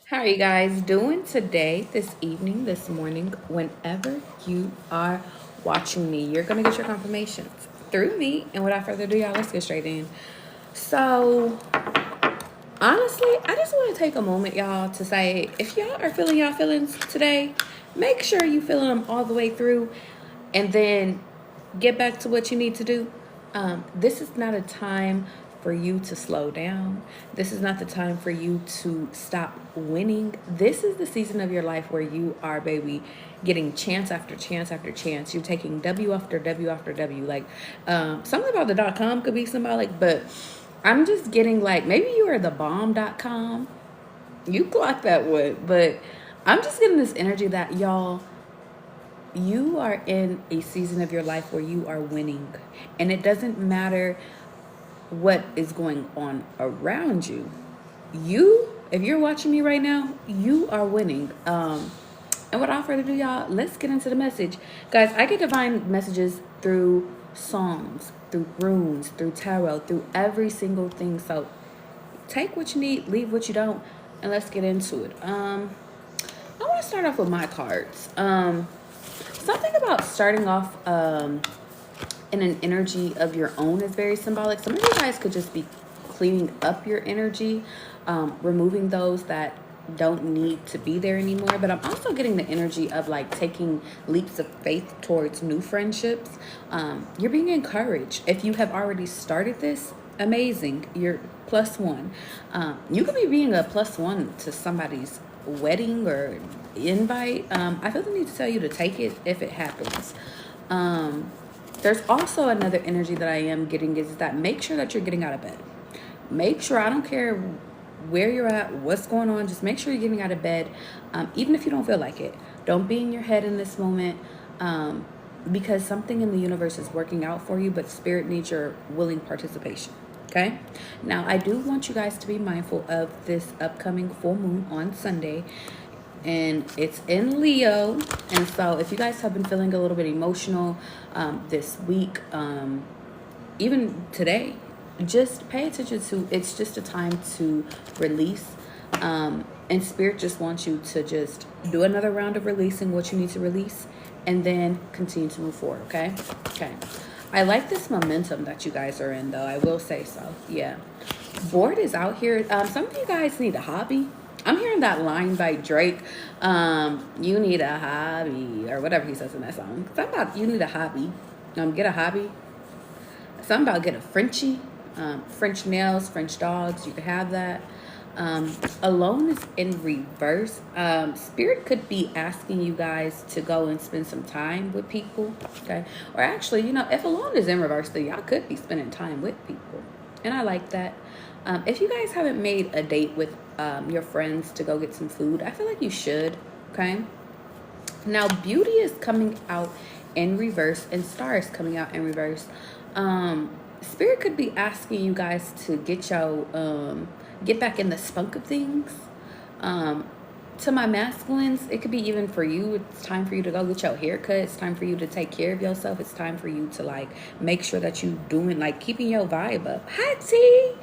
How are you guys doing today, this evening, this morning, whenever you are watching me? You're going to get your confirmations through me. And without further ado, y'all, let's get straight in. So, honestly, I just want to take a moment, y'all, to say if y'all are feeling y'all feelings today, make sure you feeling them all the way through and then get back to what you need to do. This is not a time for you to slow down. This is not the time for you to stop winning. This is the season of your life where you are, baby, getting chance after chance after chance. You're taking W after W after W. Like, something about the .com could be symbolic, but I'm just getting like, maybe you are the bomb.com. You clock that one, but I'm just getting this energy that y'all, you are in a season of your life where you are winning, and it doesn't matter what is going on around you. If you're watching me right now, you are winning. And without further ado, y'all, let's get into the message. Guys, I get divine messages through songs, through runes, through tarot, through every single thing. So take what you need, leave what you don't, and let's get into it. I want to start off with my cards. Something about starting off in an energy of your own is very symbolic. Some of you guys could just be cleaning up your energy, removing those that don't need to be there anymore. But I'm also getting the energy of like taking leaps of faith towards new friendships. You're being encouraged. If you have already started this, amazing. You're +1. You could be being a +1 to somebody's wedding or invite. I feel the need to tell you to take it if it happens. There's also another energy that I am getting is that make sure that you're getting out of bed. Make sure, I don't care where you're at, what's going on, just make sure you're getting out of bed, even if you don't feel like it. Don't be in your head in this moment, because something in the universe is working out for you, but spirit needs your willing participation. Okay? Now, I do want you guys to be mindful of this upcoming full moon on Sunday. And it's in Leo. And so if you guys have been feeling a little bit emotional this week, even today, just pay attention to, it's just a time to release. And spirit just wants you to just do another round of releasing what you need to release and then continue to move forward. Okay? Okay. I like this momentum that you guys are in, though. I will say so. Yeah. Bored is out here. Some of you guys need a hobby. I'm hearing that line by Drake. You need a hobby, or whatever he says in that song. Something about you need a hobby. Get a hobby. Something about get a Frenchie. French nails, French dogs. You could have that. Alone is in reverse. Spirit could be asking you guys to go and spend some time with people. Okay. Or actually, if alone is in reverse, then y'all could be spending time with people. And I like that. If you guys haven't made a date with your friends to go get some food, I feel like you should. Okay. Now, beauty is coming out in reverse and star is coming out in reverse. Spirit could be asking you guys to get back in the spunk of things. To my masculines, it could be even for you. It's time for you to go get your haircut. It's time for you to take care of yourself. It's time for you to like make sure that you doing like keeping your vibe up. Hi T.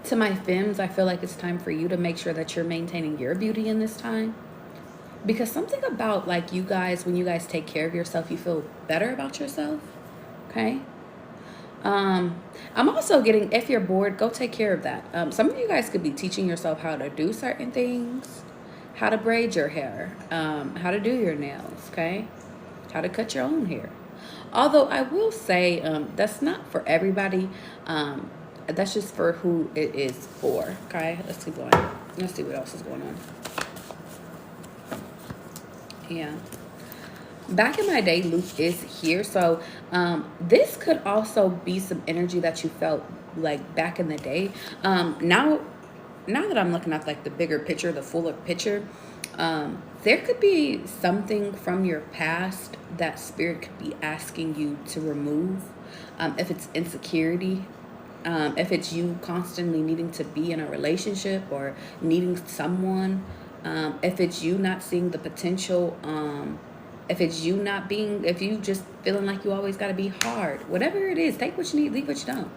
To my femmes, I feel like it's time for you to make sure that you're maintaining your beauty in this time. Because something about like you guys, when you guys take care of yourself, you feel better about yourself. Okay. I'm also getting, if you're bored, go take care of that. Some of you guys could be teaching yourself how to do certain things, how to braid your hair, how to do your nails, okay? How to cut your own hair. Although I will say, that's not for everybody. That's just for who it is for, okay? Let's keep going. Let's see what else is going on. Yeah. Back in my day, Luke is here. So this could also be some energy that you felt like back in the day. Now that I'm looking at like the bigger picture, the fuller picture, there could be something from your past that spirit could be asking you to remove. If it's insecurity, if it's you constantly needing to be in a relationship or needing someone, if it's you not seeing the potential, if it's you if you just feeling like you always got to be hard, whatever it is, take what you need, leave what you don't.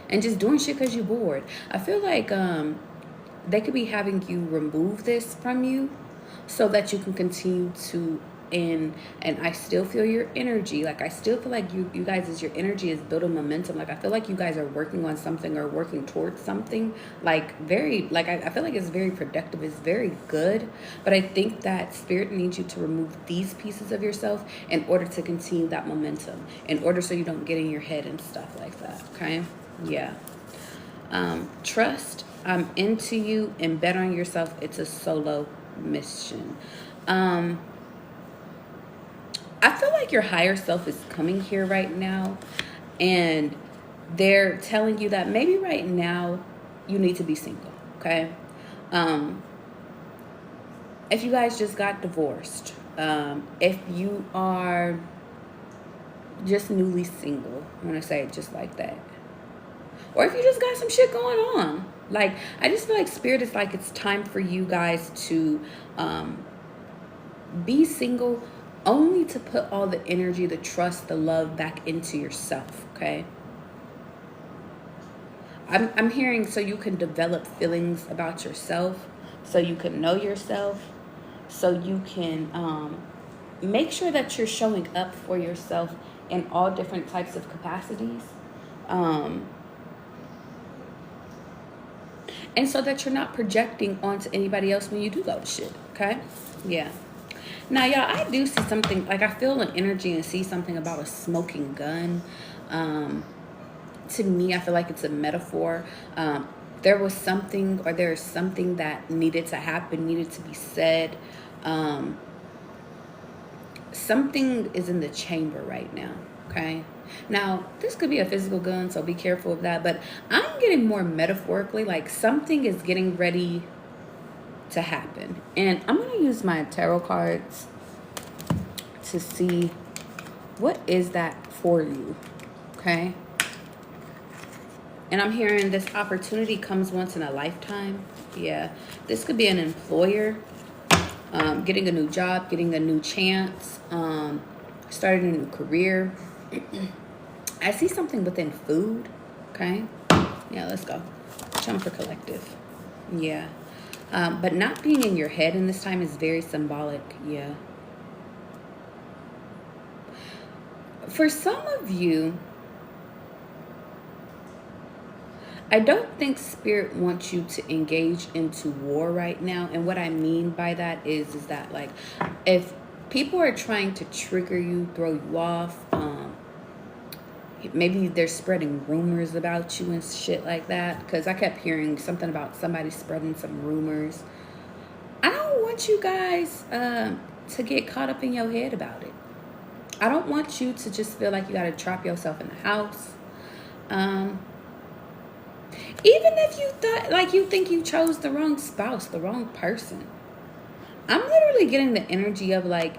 And just doing shit because you're bored. I feel like they could be having you remove this from you so that you can continue to and I still feel your energy. Like, I still feel like you guys, as your energy is building momentum. Like, I feel like you guys are working on something or working towards something, like, very, like, I feel like it's very productive, it's very good. But I think that spirit needs you to remove these pieces of yourself in order to continue that momentum, in order so you don't get in your head and stuff like that. Okay. Yeah. Trust, I'm into you, and bet on yourself. It's a solo mission. I feel like your higher self is coming here right now, and they're telling you that maybe right now you need to be single. Okay. If you guys just got divorced, if you are just newly single, I want to say it just like that, or if you just got some shit going on, like, I just feel like spirit is like, it's time for you guys to be single, only to put all the energy, the trust, the love back into yourself. Okay. I'm hearing, so you can develop feelings about yourself, so you can know yourself, so you can make sure that you're showing up for yourself in all different types of capacities. And so that you're not projecting onto anybody else when you do go to shit. Okay. Yeah. Now, y'all, I do see something, like, I feel an energy and see something about a smoking gun. To me, I feel like it's a metaphor. There was something, or there's something that needed to happen, needed to be said. Something is in the chamber right now. Okay. Now, this could be a physical gun, so be careful of that. But I'm getting more metaphorically, like, something is getting ready to happen. And I'm going to use my tarot cards to see what is that for you. Okay. And I'm hearing this opportunity comes once in a lifetime. Yeah. This could be an employer, getting a new job, getting a new chance, starting a new career. I see something within food. Okay. Yeah, let's go. Jump for collective. Yeah. But not being in your head in this time is very symbolic. Yeah. For some of you, I don't think spirit wants you to engage into war right now. And what I mean by that is that, like, if people are trying to trigger you, throw you off, maybe they're spreading rumors about you and shit like that. Because I kept hearing something about somebody spreading some rumors. I don't want you guys to get caught up in your head about it. I don't want you to just feel like you got to trap yourself in the house. Even if you thought, like, you think you chose the wrong spouse, the wrong person. I'm literally getting the energy of, like,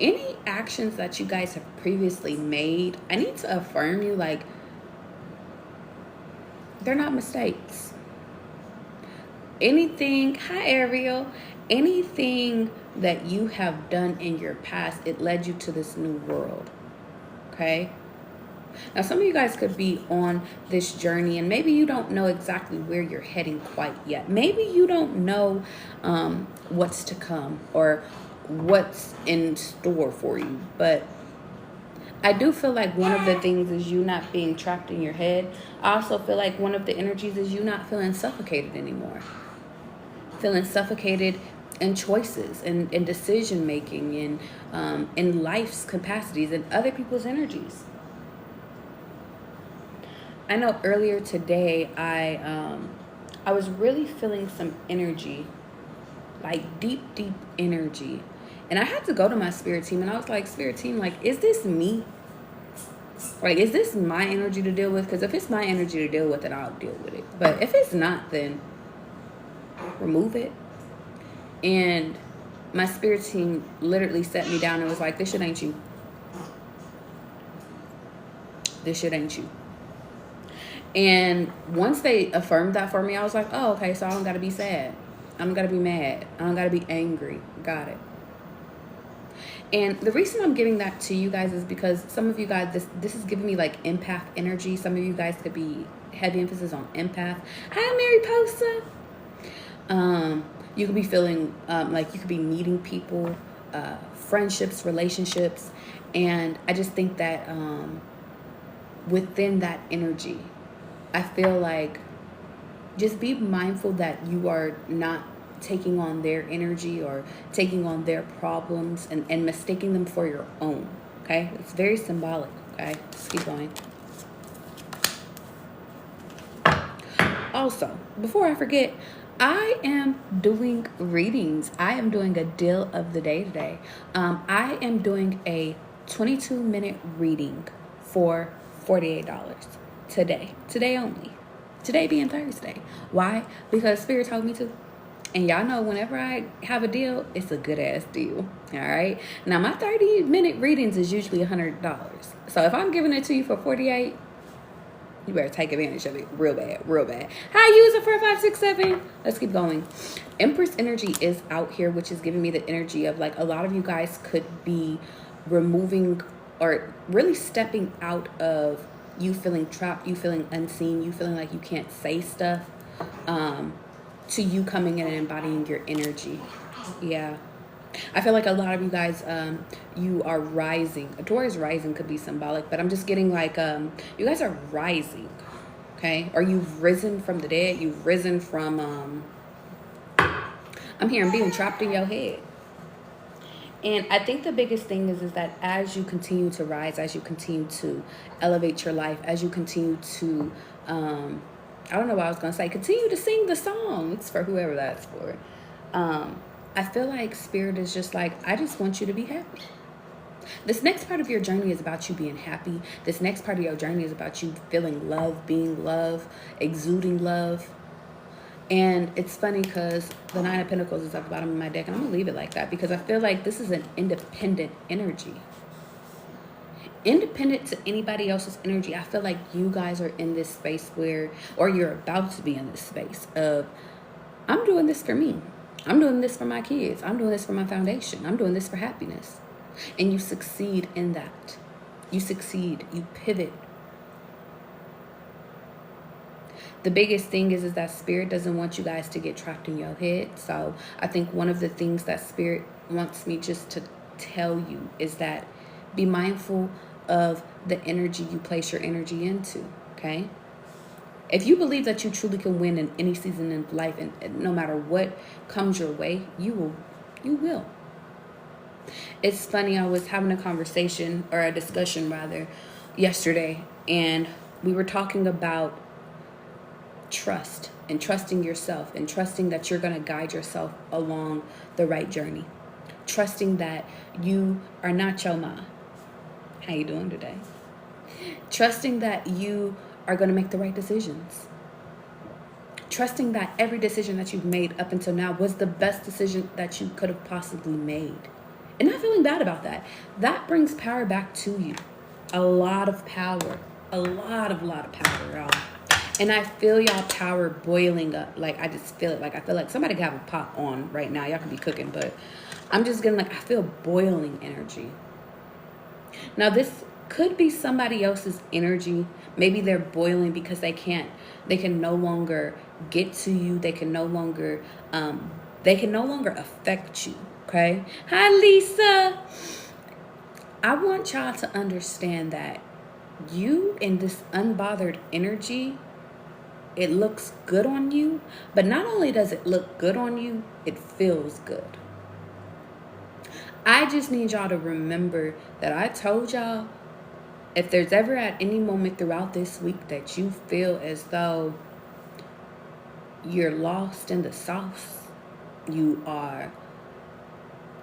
any actions that you guys have previously made, I need to affirm you, like, they're not mistakes. Anything, hi Ariel, anything that you have done in your past, it led you to this new world. Okay? Now, some of you guys could be on this journey, and maybe you don't know exactly where you're heading quite yet. Maybe you don't know what's to come or what's in store for you. But I do feel like one of the things is you not being trapped in your head. I also feel like one of the energies is you not feeling suffocated anymore. Feeling suffocated in choices and decision making and in life's capacities and other people's energies. I know earlier today I was really feeling some energy, like deep energy. And I had to go to my spirit team, and I was like, spirit team, like, is this me? Like, is this my energy to deal with? Because if it's my energy to deal with, then I'll deal with it. But if it's not, then remove it. And my spirit team literally set me down and was like, this shit ain't you. This shit ain't you. And once they affirmed that for me, I was like, oh, okay, so I don't got to be sad. I don't got to be mad. I don't got to be angry. Got it. And the reason I'm giving that to you guys is because some of you guys, this is giving me like empath energy. Some of you guys could be heavy emphasis on empath. Hi, Mary Posa. You could be feeling like you could be meeting people, friendships, relationships. And I just think that within that energy, I feel like just be mindful that you are not taking on their energy or taking on their problems and mistaking them for your own. Okay? It's very symbolic. Okay? Let's keep going. Also, before I forget, I am doing readings. I am doing a deal of the day today. I am doing a 22-minute reading for $48 today. Today only. Today being Thursday. Why? Because Spirit told me to. And y'all know whenever I have a deal, it's a good ass deal. All right. Now my 30-minute readings is usually $100. So if I'm giving it to you for 48, you better take advantage of it real bad, real bad. How you use it for 5, 6, 7? Let's keep going. Empress energy is out here, which is giving me the energy of like a lot of you guys could be removing or really stepping out of you feeling trapped, you feeling unseen, you feeling like you can't say stuff, to you coming in and embodying your energy. Yeah. I feel like a lot of you guys, you are rising. A Taurus rising could be symbolic, but I'm just getting like, you guys are rising, okay? Or you've risen from the dead. You've risen from, I'm hearing being trapped in your head. And I think the biggest thing is that as you continue to rise, as you continue to elevate your life, as you continue to, I don't know what I was going to say, continue to sing the songs for whoever that's for. I feel like Spirit is just like, I just want you to be happy. This next part of your journey is about you being happy. This next part of your journey is about you feeling love, being love, exuding love. And it's funny because the Nine of Pentacles is at the bottom of my deck, and I'm going to leave it like that because I feel like this is an independent energy. Independent to anybody else's energy. I feel like you guys are in this space where, or you're about to be in this space of, I'm doing this for me. I'm doing this for my kids. I'm doing this for my foundation. I'm doing this for happiness. And you succeed in that. You succeed. You pivot. The biggest thing is that Spirit doesn't want you guys to get trapped in your head. So I think one of the things that Spirit wants me just to tell you is that be mindful of the energy you place your energy into, okay? If you believe that you truly can win in any season of life, and no matter what comes your way, you will. It's funny, I was having a conversation, or a discussion rather, yesterday, and we were talking about trust and trusting yourself and trusting that you're going to guide yourself along the right journey. Trusting that you are not your ma. How you doing today? Trusting that you are going to make the right decisions. Trusting that every decision that you've made up until now was the best decision that you could have possibly made. And not feeling bad about that. That brings power back to you. A lot of power. A lot of power, y'all. And I feel y'all power boiling up. Like, I just feel it. Like, I feel like somebody can have a pot on right now. Y'all can be cooking, but I'm just getting like, I feel boiling energy. Now, this could be somebody else's energy. Maybe they're boiling because they can no longer get to you. They can no longer affect you. Okay. Hi, Lisa. I want y'all to understand that you in this unbothered energy, it looks good on you, but not only does it look good on you, it feels good. I just need y'all to remember that I told y'all, if there's ever at any moment throughout this week that you feel as though you're lost in the sauce, you are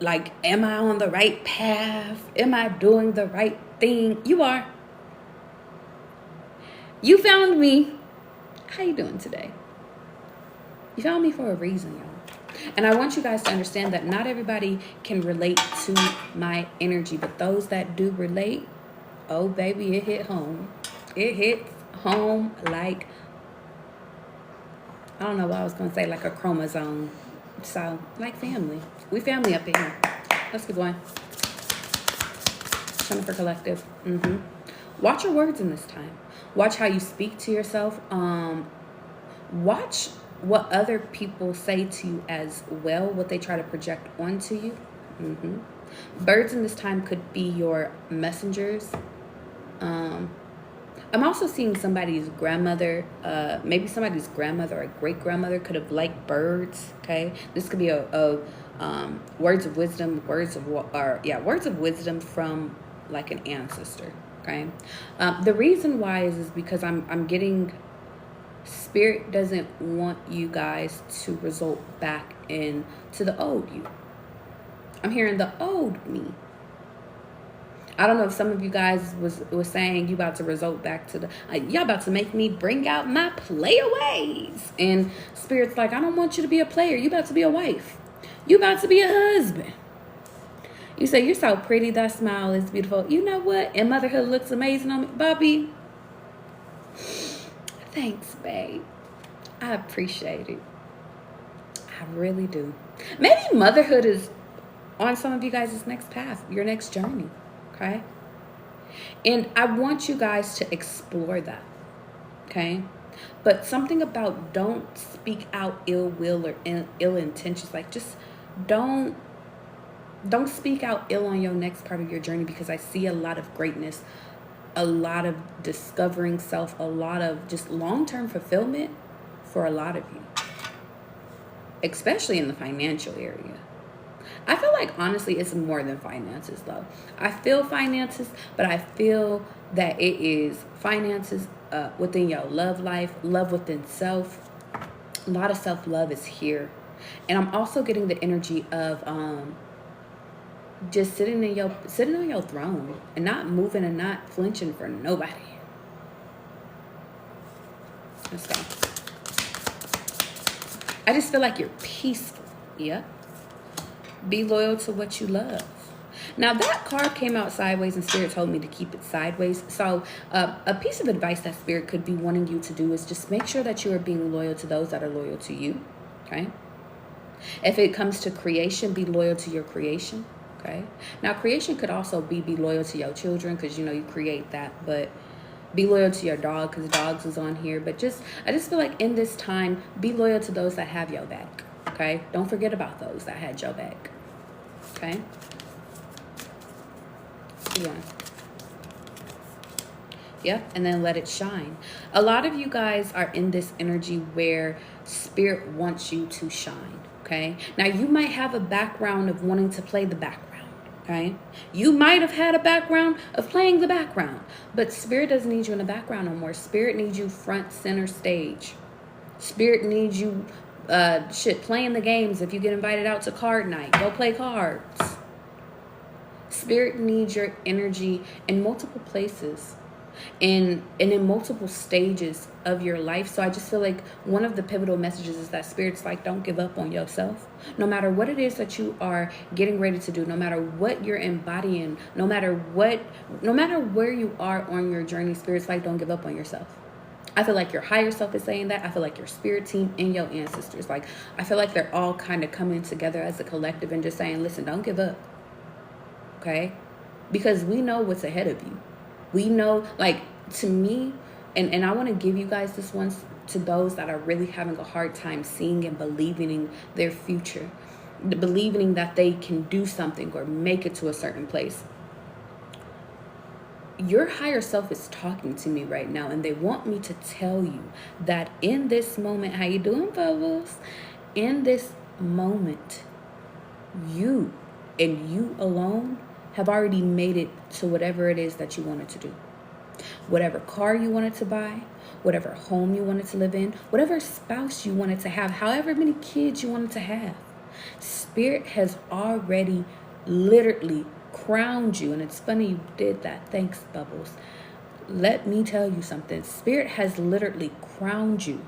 like, am I on the right path? Am I doing the right thing? You are. You found me. How you doing today? You found me for a reason, y'all. And I want you guys to understand that not everybody can relate to my energy, but those that do relate, oh baby, it hit home. It hits home like, I don't know what I was going to say, like a chromosome. So, like family. We family up in here. Let's keep going. Jennifer Collective. Watch your words in this time. Watch how you speak to yourself. Watch what other people say to you as well, what they try to project onto you. Birds in this time could be your messengers. I'm also seeing somebody's grandmother, maybe somebody's grandmother or great grandmother could have liked birds. Okay, this could be a words of wisdom, words of wisdom from like an ancestor. Okay, the reason why is because I'm getting, Spirit doesn't want you guys to result back into the old you. I'm hearing the old me. I don't know if some of you guys was saying you about to result back to the, y'all about to make me bring out my player ways. And Spirit's like, I don't want you to be a player. You about to be a wife. You about to be a husband. You say, you're so pretty. That smile is beautiful. You know what? And motherhood looks amazing on me. Bobby, thanks, babe. I appreciate it. I really do. Maybe motherhood is on some of you guys' next path, your next journey. Okay? And I want you guys to explore that. Okay? But something about don't speak out ill will or ill intentions. Like, just don't speak out ill on your next part of your journey, because I see a lot of greatness, a lot of discovering self, a lot of just long-term fulfillment for a lot of you, especially in the financial area. I feel like, honestly, it's more than finances, though. I feel finances, but I feel that it is finances within your love life, love within self. A lot of self-love is here. And I'm also getting the energy of just sitting on your throne and not moving and not flinching for nobody. Let's go. I just feel like you're peaceful. Yeah. Be loyal to what you love. Now, that card came out sideways, and Spirit told me to keep it sideways. So a piece of advice that Spirit could be wanting you to do is just make sure that you are being loyal to those that are loyal to you. Okay? If it comes to creation, be loyal to your creation. Okay? Now, creation could also be loyal to your children, because, you create that. But be loyal to your dog, because dogs is on here. But I just feel like in this time, be loyal to those that have your back. Okay? Don't forget about those that had your back. Okay? One. Yep, and then let it shine. A lot of you guys are in this energy where Spirit wants you to shine. Okay? Now, you might have a background of wanting to play the background. Okay? You might have had a background of playing the background, but Spirit doesn't need you in the background no more. Spirit needs you front, center, stage. Spirit needs you playing the games. If you get invited out to card night, go play cards. Spirit needs your energy in multiple places and in multiple stages of your life. So I just feel like one of the pivotal messages is that Spirit's like, don't give up on yourself. No matter what it is that you are getting ready to do, no matter what you're embodying, no matter where you are on your journey, Spirit's like, don't give up on yourself. I feel like your higher self is saying that. I feel like your spirit team and your ancestors. Like, I feel like they're all kind of coming together as a collective and just saying, listen, don't give up. Okay? Because we know what's ahead of you. We know, like, to me, and I want to give you guys this one to those that are really having a hard time seeing and believing in their future, believing that they can do something or make it to a certain place. Your higher self is talking to me right now, and they want me to tell you that in this moment, how you doing, Bubbles? In this moment, you and you alone have already made it to whatever it is that you wanted to do. Whatever car you wanted to buy, whatever home you wanted to live in, whatever spouse you wanted to have, however many kids you wanted to have. Spirit has already literally crowned you. And it's funny you did that. Thanks, Bubbles. Let me tell you something. Spirit has literally crowned you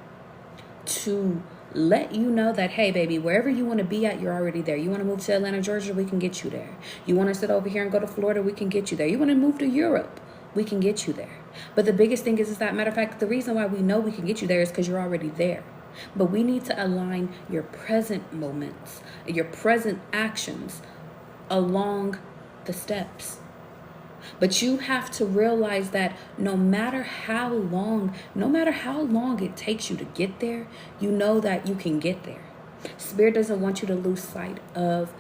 to let you know that, hey, baby, wherever you want to be at, you're already there. You want to move to Atlanta, Georgia, we can get you there. You want to sit over here and go to Florida, we can get you there. You want to move to Europe, we can get you there. But the biggest thing is that, matter of fact, the reason why we know we can get you there is because you're already there. But we need to align your present moments, your present actions along the steps. But you have to realize that no matter how long it takes you to get there, you know that you can get there. Spirit doesn't want you to lose sight of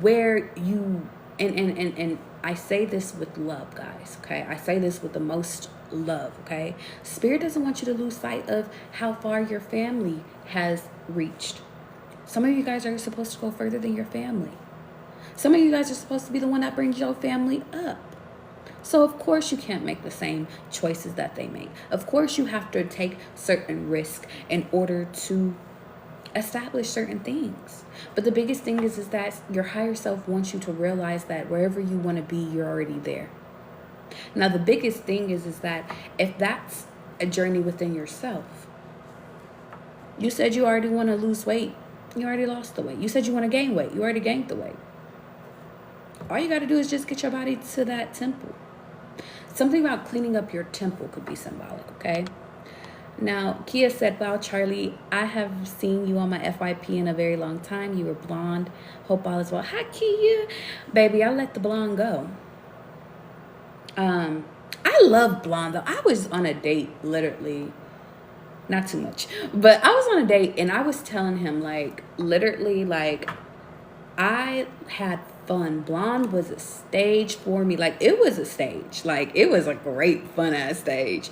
where you, and I say this with love, guys, okay? I say this with the most love, okay? Spirit doesn't want you to lose sight of how far your family has reached. Some of you guys are supposed to go further than your family. Some of you guys are supposed to be the one that brings your family up. So of course you can't make the same choices that they make. Of course you have to take certain risks in order to establish certain things. But the biggest thing is that your higher self wants you to realize that wherever you want to be, you're already there. Now the biggest thing is that if that's a journey within yourself, you said you already want to lose weight, you already lost the weight. You said you want to gain weight, you already gained the weight. All you got to do is just get your body to that temple. Something about cleaning up your temple could be symbolic, okay? Now, Kia said, wow, Charlie, I have seen you on my FYP in a very long time. You were blonde. Hope all is well. Hi, Kia. Baby, I let the blonde go. I love blonde, though. I was on a date, literally, not too much, but I was on a date, and I was telling him, like, literally, like, I had fun. Blonde was a stage for me. Like, it was a stage. Like, it was a great fun ass stage.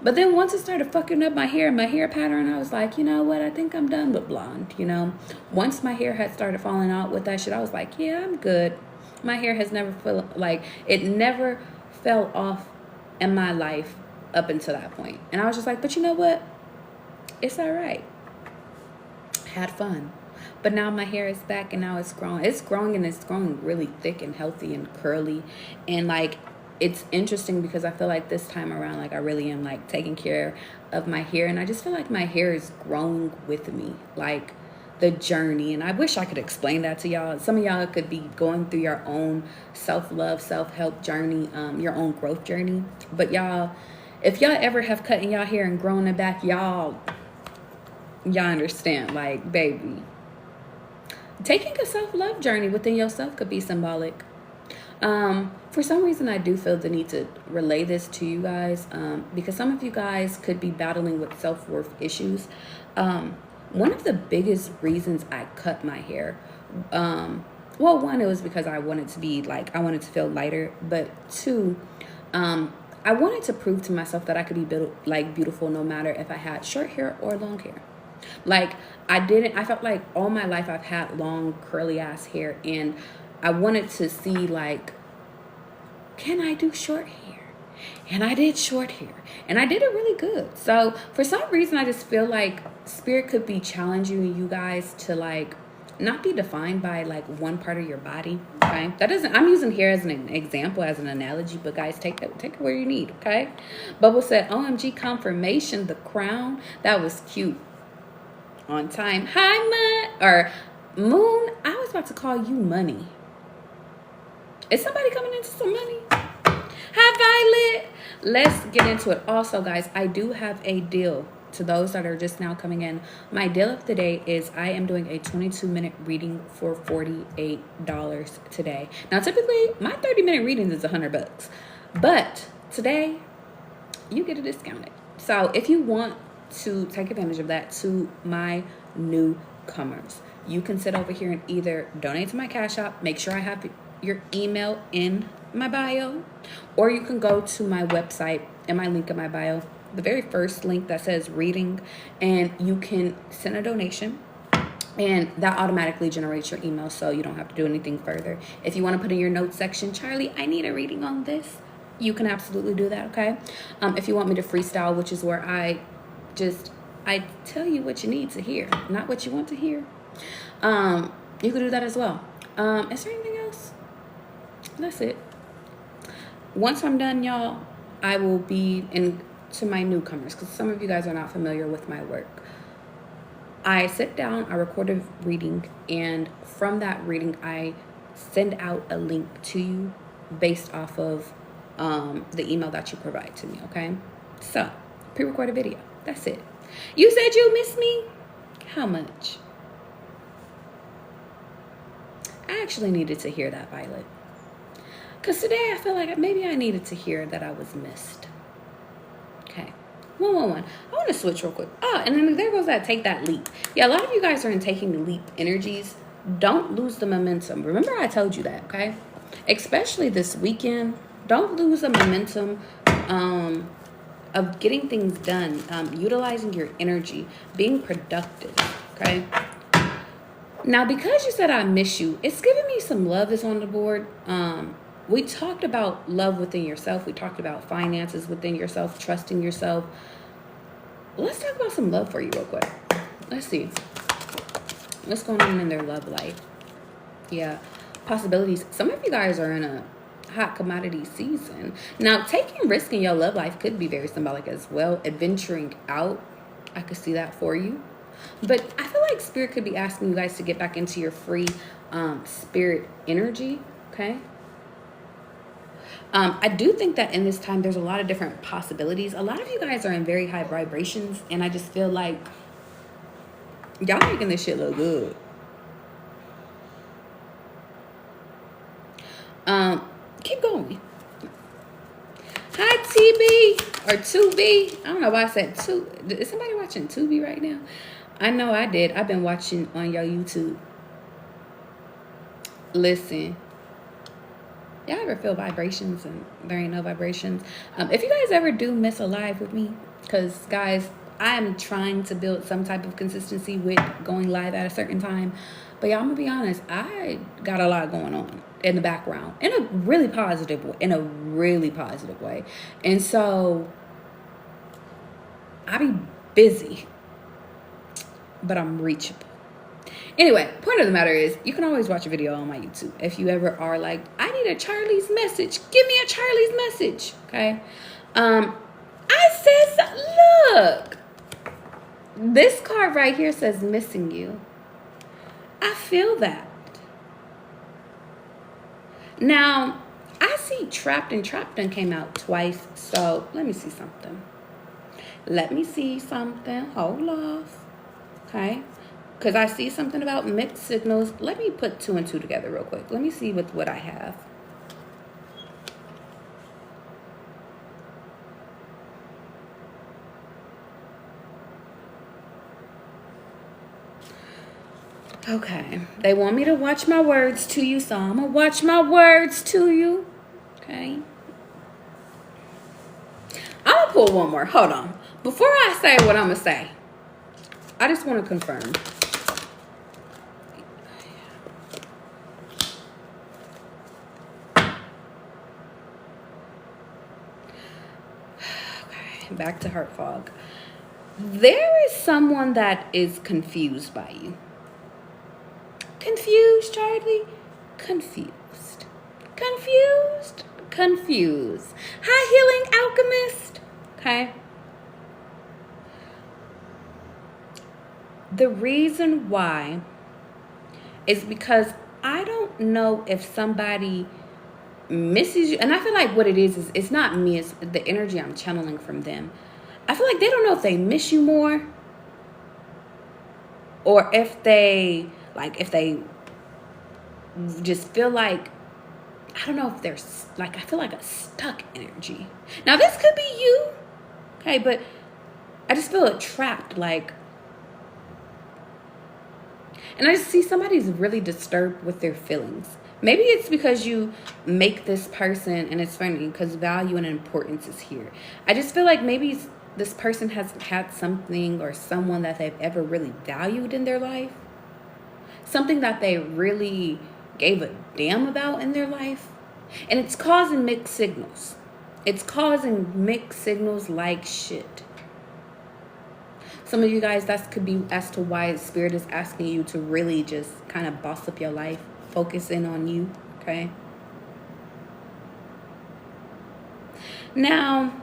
But then once it started fucking up my hair and my hair pattern, I was like, you know what? I think I'm done with blonde, you know? Once my hair had started falling out with that shit, I was like, yeah, I'm good. My hair has never felt like, it never fell off in my life up until that point. And I was just like, but you know what? It's all right. Had fun. But now my hair is back and now it's growing. It's growing and it's growing really thick and healthy and curly. And like, it's interesting because I feel like this time around, like I really am like taking care of my hair. And I just feel like my hair is growing with me, like the journey. And I wish I could explain that to y'all. Some of y'all could be going through your own self-love, self-help journey, your own growth journey. But y'all, if y'all ever have cut in y'all hair and grown it back, y'all understand, like, baby, taking a self-love journey within yourself could be symbolic. For some reason, I do feel the need to relay this to you guys, because some of you guys could be battling with self-worth issues. One of the biggest reasons I cut my hair, well, one, it was because I wanted to be like, I wanted to feel lighter, but two, I wanted to prove to myself that I could be beautiful no matter if I had short hair or long hair. Like, I felt like all my life I've had long curly ass hair, and I wanted to see, like, can I do short hair? And I did short hair, and I did it really good. So for some reason, I just feel like spirit could be challenging you guys to, like, not be defined by like one part of your body. Okay, that doesn't, I'm using hair as an example, as an analogy, but guys, take it where you need. Okay, Bubble said, OMG confirmation, the crown, that was cute. On time. Hi, Moon. I was about to call you Money. Is somebody coming into some money? Hi, Violet. Let's get into it. Also, guys, I do have a deal to those that are just now coming in. My deal of the day is I am doing a 22-minute reading for $48 today. Now, typically, my 30-minute reading is $100, but today you get it discounted. So if you want to take advantage of that, to my newcomers, you can sit over here and either donate to my Cash App, make sure I have your email in my bio, or you can go to my website and my link in my bio, the very first link that says reading, and you can send a donation, and that automatically generates your email, so you don't have to do anything further. If you want to put in your notes section, Charlie, I need a reading on this, you can absolutely do that. Okay, if you want me to freestyle, which is where I tell you what you need to hear, not what you want to hear, you can do that as well. Is there anything else? That's it. Once I'm done, y'all, I will be in to my newcomers, because some of you guys are not familiar with my work. I sit down, I record a reading, and from that reading, I send out a link to you based off of the email that you provide to me. Okay, so pre-record a video. That's it. You said you miss me? How much? I actually needed to hear that, Violet. Because today I feel like maybe I needed to hear that I was missed. Okay. 111. I want to switch real quick. Oh, and then there goes that take that leap. Yeah, a lot of you guys are in taking the leap energies. Don't lose the momentum. Remember I told you that, okay? Especially this weekend. Don't lose the momentum of getting things done, utilizing your energy, being productive, okay? Now, because you said I miss you, it's giving me some love is on the board. We talked about love within yourself. We talked about finances within yourself, trusting yourself. Let's talk about some love for you real quick. Let's see. What's going on in their love life? Yeah, possibilities. Some of you guys are in a hot commodity season. Now, taking risk in your love life could be very symbolic as well. Adventuring out, I could see that for you. But I feel like Spirit could be asking you guys to get back into your free spirit energy, okay? I do think that in this time, there's a lot of different possibilities. A lot of you guys are in very high vibrations, and I just feel like y'all making this shit look good. Keep going. Hi, TB or 2B. I don't know why I said 2. Is somebody watching 2B right now? I know I did. I've been watching on your YouTube. Listen. Y'all ever feel vibrations and there ain't no vibrations? If you guys ever do miss a live with me, because guys, I am trying to build some type of consistency with going live at a certain time. But y'all, I'm gonna be honest, I got a lot going on in the background in a really positive way. And so I be busy, but I'm reachable. Anyway, point of the matter is, you can always watch a video on my YouTube. If you ever are like, I need a Charlie's message, give me a Charlie's message, okay? I said, look, this card right here says missing you. I feel that. Now, I see trapped and trapped and came out twice. So let me see something. Hold off. Okay. Because I see something about mixed signals. Let me put 2 and 2 together real quick. Let me see what I have. Okay. They want me to watch my words to you, so I'm going to watch my words to you. Okay. I'm going to pull one more. Hold on. Before I say what I'm going to say, I just want to confirm. Okay, back to heart fog. There is someone that is confused by you. Confused, Charlie? Confused. High healing alchemist. Okay. The reason why is because I don't know if somebody misses you. And I feel like what it is it's not me. It's the energy I'm channeling from them. I feel like they don't know if they miss you more. Or if they just feel like, I don't know if they're like, I feel like a stuck energy. Now this could be you. Okay, but I just feel it trapped, like, and I just see somebody's really disturbed with their feelings. Maybe it's because you make this person, and it's funny because value and importance is here. I just feel like maybe this person hasn't had something or someone that they've ever really valued in their life. Something that they really gave a damn about in their life. And it's causing mixed signals. It's causing mixed signals like shit. Some of you guys, that could be as to why Spirit is asking you to really just kind of boss up your life. Focus in on you, okay? Now,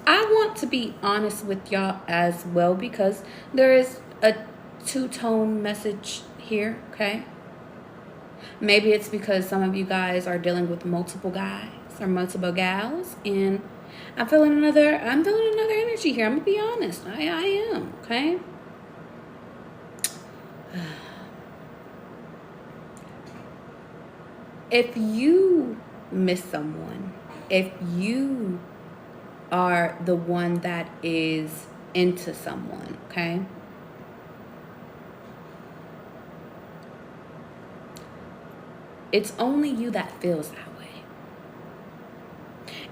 I want to be honest with y'all as well because there is a two-tone message here, okay? Maybe it's because some of you guys are dealing with multiple guys or multiple gals, and I'm feeling another energy here. I'm gonna be honest. I am, okay? If you miss someone, if you are the one that is into someone, okay? It's only you that feels that way.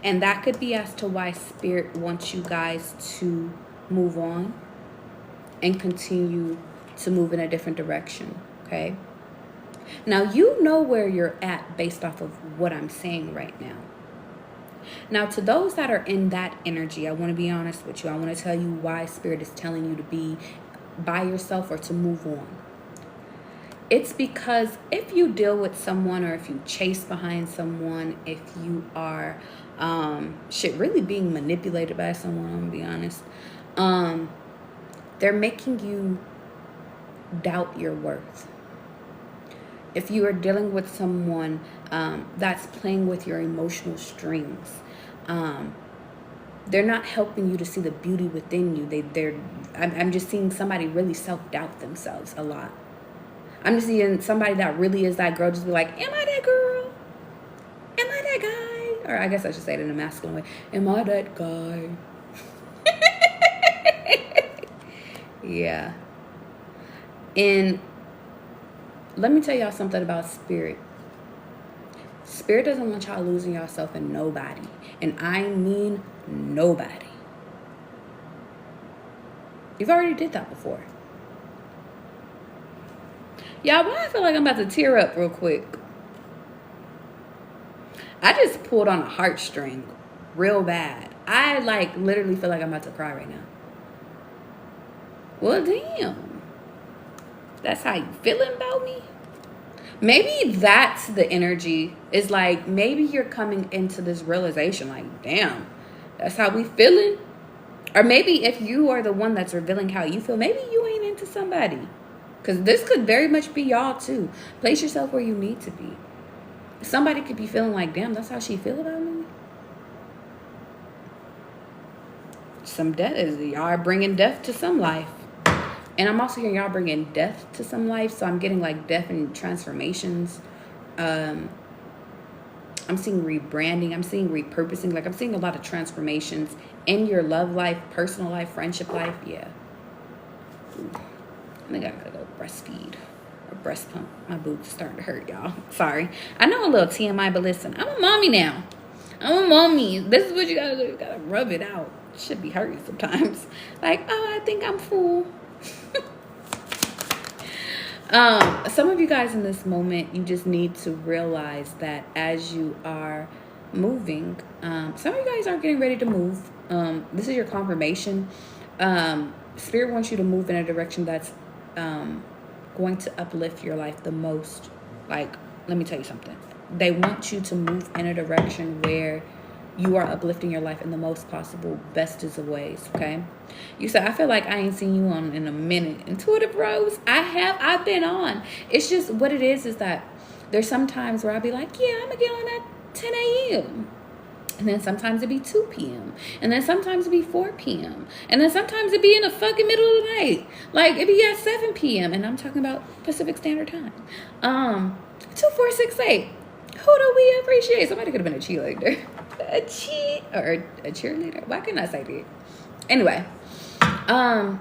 And that could be as to why Spirit wants you guys to move on and continue to move in a different direction, okay? Now, you know where you're at based off of what I'm saying right now. Now, to those that are in that energy, I want to be honest with you. I want to tell you why Spirit is telling you to be by yourself or to move on. It's because if you deal with someone, or if you chase behind someone, if you are really being manipulated by someone, I'm gonna be honest, they're making you doubt your worth. If you are dealing with someone that's playing with your emotional strings, they're not helping you to see the beauty within you. I'm just seeing somebody really self-doubt themselves a lot. I'm just seeing somebody that really is that girl just be like, am I that girl? Am I that guy? Or I guess I should say it in a masculine way. Am I that guy? Yeah. And let me tell y'all something about Spirit. Spirit doesn't want y'all losing yourself in nobody. And I mean nobody. You've already did that before. Y'all, why I feel like I'm about to tear up real quick? I just pulled on a heartstring real bad. I literally feel like I'm about to cry right now. Well, damn. That's how you feeling about me? Maybe that's the energy. Is like, maybe you're coming into this realization like, damn, that's how we feeling. Or maybe if you are the one that's revealing how you feel, maybe you ain't into somebody. Because this could very much be y'all too. Place yourself where you need to be. Somebody could be feeling like, damn, that's how she feel about me. Some death is, y'all are bringing death to some life. And I'm also hearing y'all bringing death to some life. So I'm getting like death and transformations. I'm seeing rebranding. I'm seeing repurposing. Like, I'm seeing a lot of transformations in your love life, personal life, friendship life. Yeah. Ooh. I think I gotta go breastfeed or breast pump. My boobs starting to hurt, y'all. Sorry. I know a little TMI, but listen, I'm a mommy now. I'm a mommy. This is what you gotta do. You gotta rub it out. It should be hurting sometimes. Like, oh, I think I'm full. Some of you guys in this moment, you just need to realize that as you are moving, some of you guys are getting ready to move. This is your confirmation. Spirit wants you to move in a direction that's going to uplift your life the most. Like, let me tell you something. They want you to move in a direction where you are uplifting your life in the most possible, bestest of ways, okay? You said, I feel like I ain't seen you on in a minute. Intuitive Bros, I've been on. It's just what it is that there's some times where I'll be like, yeah, I'm gonna get on at 10 a.m. And then sometimes it'd be 2 p.m. And then sometimes it'd be 4 p.m. And then sometimes it'd be in the fucking middle of the night. Like, it'd be at 7 p.m. And I'm talking about Pacific Standard Time. 2468. Who do we appreciate? Somebody could have been a cheerleader. A cheerleader. Why couldn't I say that? Anyway, I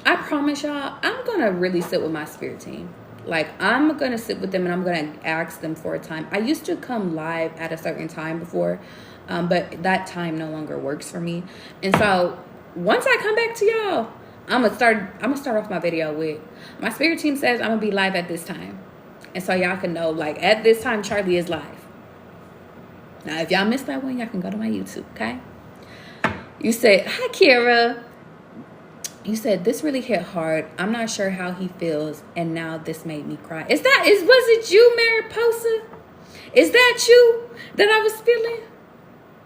promise y'all, I'm gonna really sit with my spirit team. Like, I'm gonna sit with them and I'm gonna ask them for a time. I used to come live at a certain time before, but that time no longer works for me. And so once I come back to y'all, I'm gonna start off my video with my spirit team says I'm gonna be live at this time. And so y'all can know, like, at this time, Charlie is live. Now, if y'all missed that one, y'all can go to my YouTube, okay? You said, hi, Kira. You said, this really hit hard. I'm not sure how he feels, and now this made me cry. Was it you, Mariposa? Is that you that I was feeling?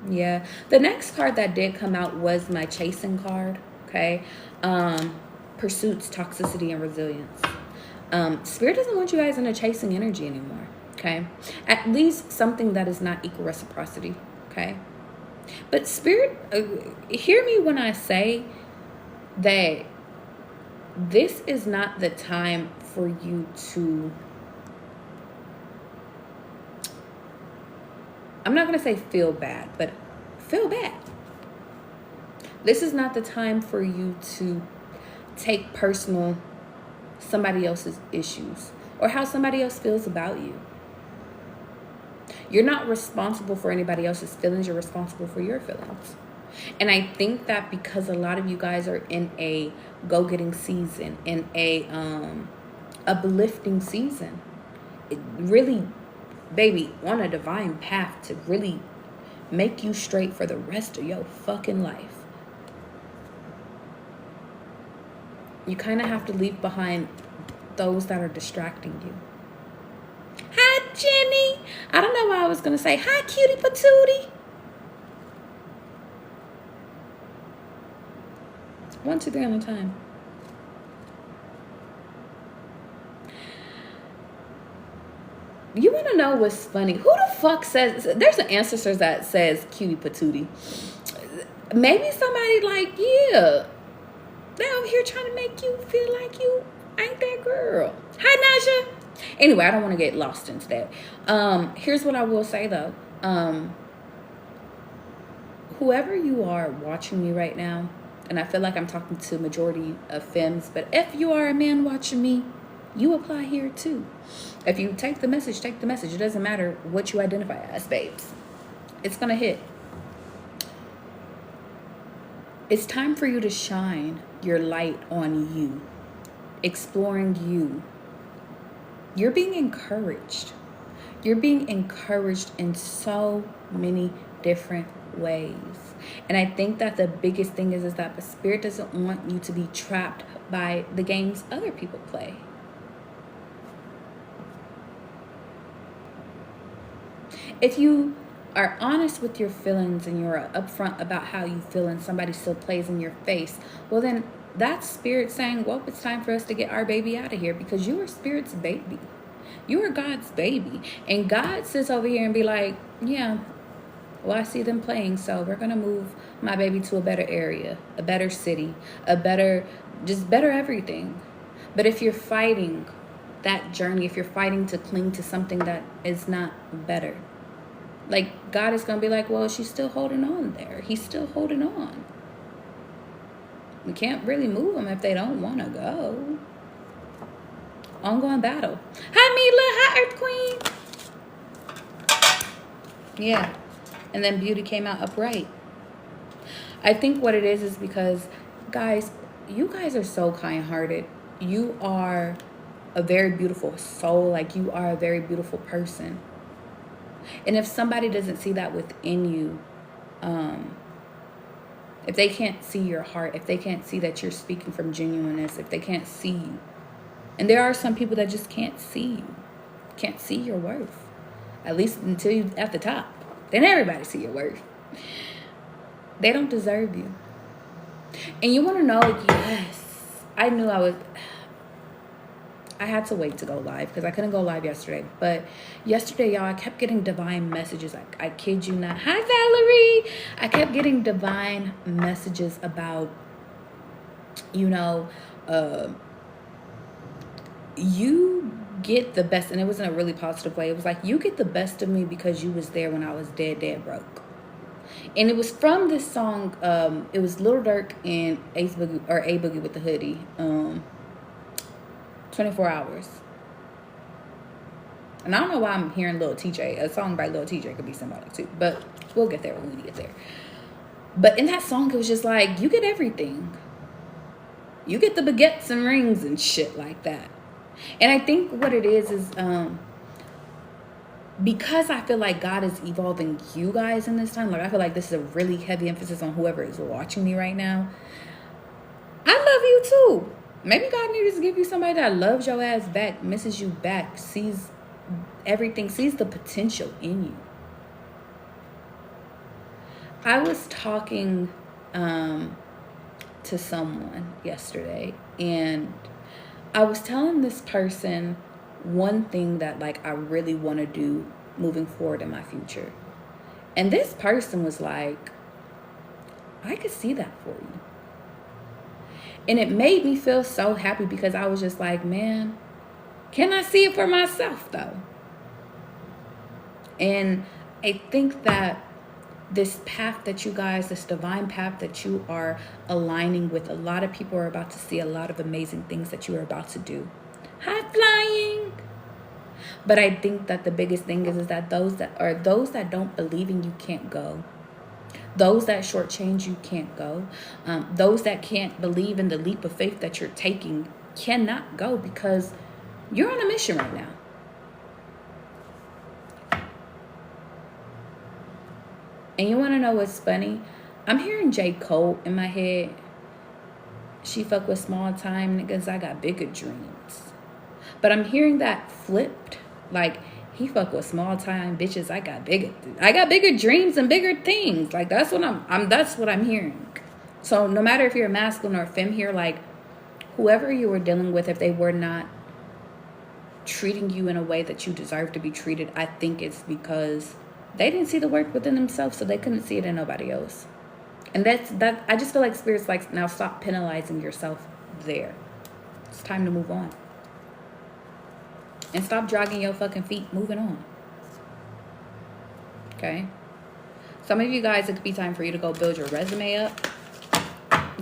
Yeah. The next card that did come out was my chasing card, okay? Pursuits, toxicity, and resilience. Spirit doesn't want you guys in a chasing energy anymore, okay? At least something that is not equal reciprocity, okay? But Spirit, hear me when I say that this is not the time for you to I'm not going to say feel bad, but feel bad. This is not the time for you to take personal somebody else's issues or how somebody else feels about you. You're not responsible for anybody else's feelings. You're responsible for your feelings. And I think that because a lot of you guys are in a go-getting season, in a uplifting season, it really, baby, on a divine path to really make you straight for the rest of your fucking life. You kind of have to leave behind those that are distracting you. Hi, Jenny. I don't know why I was going to say, hi, cutie patootie. 1, 2, 3 on the time. You want to know what's funny? Who the fuck says, there's an ancestor that says cutie patootie. Maybe somebody like, yeah, they're over here trying to make you feel like you ain't that girl. Hi, Naja. Anyway, I don't want to get lost into that. Here's what I will say, though. Whoever you are watching me right now, and I feel like I'm talking to majority of femmes, but if you are a man watching me, you apply here too. If you take the message, take the message. It doesn't matter what you identify as, babes. It's going to hit. It's time for you to shine your light on you, exploring you. You're being encouraged. You're being encouraged in so many different ways. And I think that the biggest thing is that the spirit doesn't want you to be trapped by the games other people play. If you are honest with your feelings and you're upfront about how you feel and somebody still plays in your face, well then that's spirit saying, well, it's time for us to get our baby out of here because you are spirit's baby. You are God's baby. And God sits over here and be like, yeah, well, I see them playing, so we're going to move my baby to a better area, a better city, just better everything. But if you're fighting that journey, if you're fighting to cling to something that is not better, like God is going to be like, well, she's still holding on there. He's still holding on. We can't really move them if they don't want to go. Ongoing battle. Hi, Mila. Hi, Earth Queen. Yeah. And then Beauty came out upright. I think what it is because, guys, you guys are so kind-hearted. You are a very beautiful soul. Like, you are a very beautiful person. And if somebody doesn't see that within you, if they can't see your heart, if they can't see that you're speaking from genuineness, if they can't see you, and there are some people that just can't see you, can't see your worth, at least until you're at the top. Then everybody see your worth. They don't deserve you. And you want to know, yes, I knew I had to wait to go live because I couldn't go live yesterday. But yesterday, y'all, I kept getting divine messages. I kid you not. Hi, Valerie. I kept getting divine messages about, you get the best. And it was in a really positive way. It was like, you get the best of me because you was there when I was dead broke. And it was from this song. It was Lil Durk and A Boogie with the Hoodie. 24 Hours. And I don't know why I'm hearing Lil TJ. A song by Lil TJ could be symbolic too. But we'll get there when we get there. But in that song, it was just like, you get everything. You get the baguettes and rings and shit like that. And I think what it is because I feel like God is evolving you guys in this time. Like, I feel like this is a really heavy emphasis on whoever is watching me right now. I love you too. Maybe God needs to give you somebody that loves your ass back, misses you back, sees everything, sees the potential in you. I was talking to someone yesterday, and I was telling this person one thing that, like, I really want to do moving forward in my future. And this person was like, I could see that for you. And it made me feel so happy because I was just like, man, can I see it for myself though? And I think that this path that you guys, this divine path that you are aligning with, a lot of people are about to see a lot of amazing things that you are about to do. High flying. But I think that the biggest thing is that those that don't believe in you can't go. Those that shortchange you can't go. Those that can't believe in the leap of faith that you're taking cannot go, because you're on a mission right now. And you want to know what's funny? I'm hearing J. Cole in my head. She fuck with small time niggas, I got bigger dreams. But I'm hearing that flipped. Like, he fuck with small time bitches, I got bigger dreams and bigger things. Like, that's what that's what I'm hearing. So no matter if you're a masculine or a femme here, like, whoever you were dealing with, if they were not treating you in a way that you deserve to be treated, I think it's because they didn't see the work within themselves, so they couldn't see it in nobody else. And that I just feel like Spirit's like, now stop penalizing yourself there. It's time to move on. And stop dragging your fucking feet moving on. Okay? Some of you guys, it could be time for you to go build your resume up.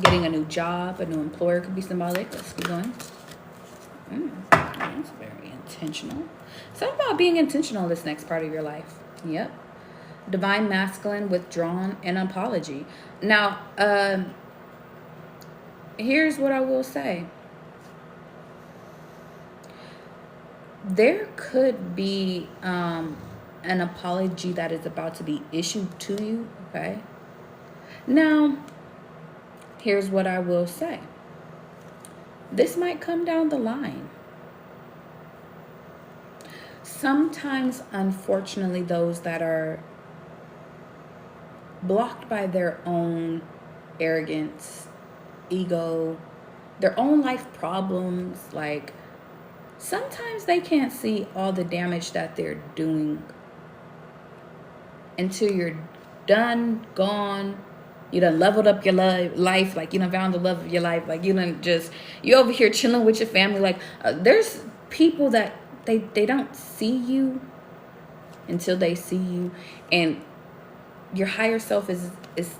Getting a new job, a new employer could be symbolic. Let's keep going. That's very intentional. Something about being intentional this next part of your life. Yep. Divine masculine, withdrawn, and apology. Now, here's what I will say. There could be an apology that is about to be issued to you, okay? Now, here's what I will say. This might come down the line. Sometimes, unfortunately, those that are blocked by their own arrogance, ego, their own life problems, like, sometimes they can't see all the damage that they're doing until you're done, gone. You done leveled up your life, like, you done found the love of your life, like, you over here chilling with your family. Like, there's people that they don't see you until they see you, and your higher self is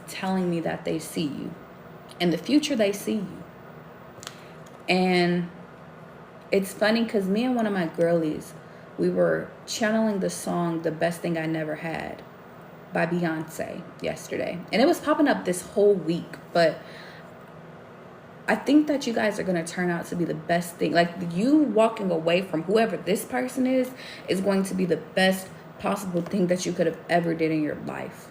telling me that they see you. In the future, they see you. And it's funny because me and one of my girlies, we were channeling the song "The Best Thing I Never Had" by Beyonce yesterday. And it was popping up this whole week. But I think that you guys are going to turn out to be the best thing. Like, you walking away from whoever this person is going to be the best possible thing that you could have ever did in your life.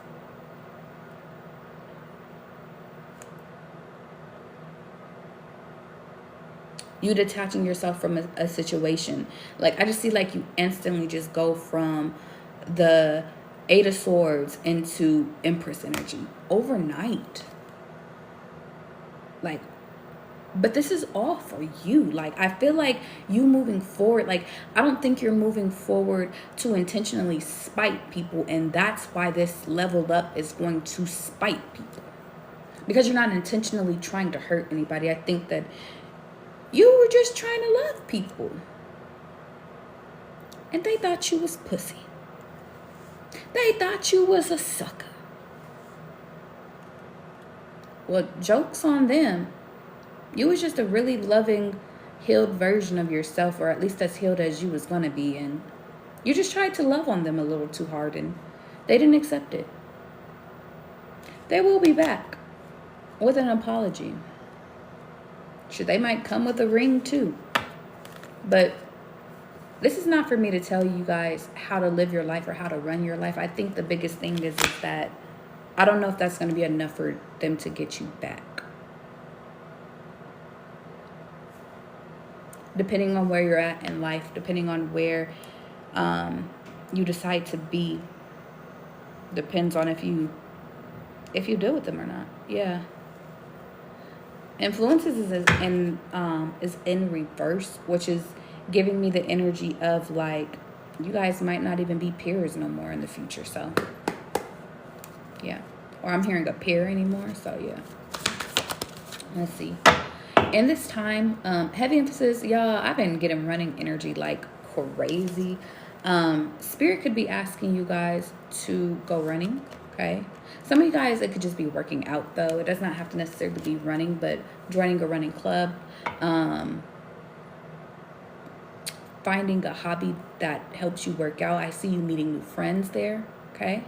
You detaching yourself from a situation. Like, I just see like you instantly just go from the Eight of Swords into Empress energy overnight. Like, but this is all for you. Like, I feel like you moving forward, like, I don't think you're moving forward to intentionally spite people. And that's why this leveled up is going to spite people. Because you're not intentionally trying to hurt anybody. I think that you were just trying to love people. And they thought you was pussy. They thought you was a sucker. Well, joke's on them. You was just a really loving, healed version of yourself, or at least as healed as you was going to be. And you just tried to love on them a little too hard, and they didn't accept it. They will be back with an apology. Sure, they might come with a ring too. But this is not for me to tell you guys how to live your life or how to run your life. I think the biggest thing is that I don't know if that's going to be enough for them to get you back. Depending on where you're at in life, depending on where you decide to be, depends on if you deal with them or not. Yeah. Influences is in reverse, which is giving me the energy of like, you guys might not even be peers no more in the future. So yeah, or I'm hearing a peer anymore. So yeah, let's see. In this time, heavy emphasis, y'all. I've been getting running energy like crazy. Spirit could be asking you guys to go running, okay? Some of you guys, it could just be working out, though. It does not have to necessarily be running, but joining a running club, finding a hobby that helps you work out. I see you meeting new friends there, okay?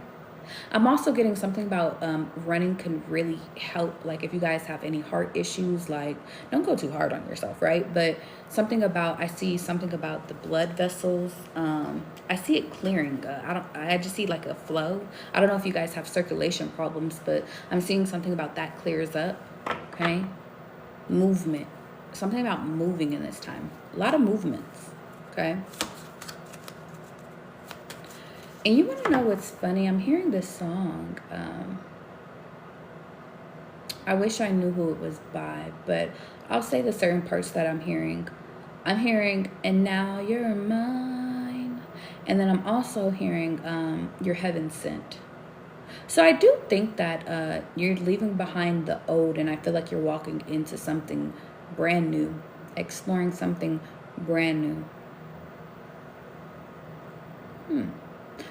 I'm also getting something about running can really help. Like if you guys have any heart issues, like don't go too hard on yourself, right? But something about, I see something about the blood vessels. I see it clearing. I just see like a flow. I don't know if you guys have circulation problems, but I'm seeing something about that clears up, okay? Movement. Something about moving in this time. A lot of movements, okay? And you want to know what's funny? I'm hearing this song. I wish I knew who it was by, but I'll say the certain parts that I'm hearing. I'm hearing, and now you're mine. And then I'm also hearing, you're heaven sent. So I do think that you're leaving behind the old, and I feel like you're walking into something brand new, exploring something brand new.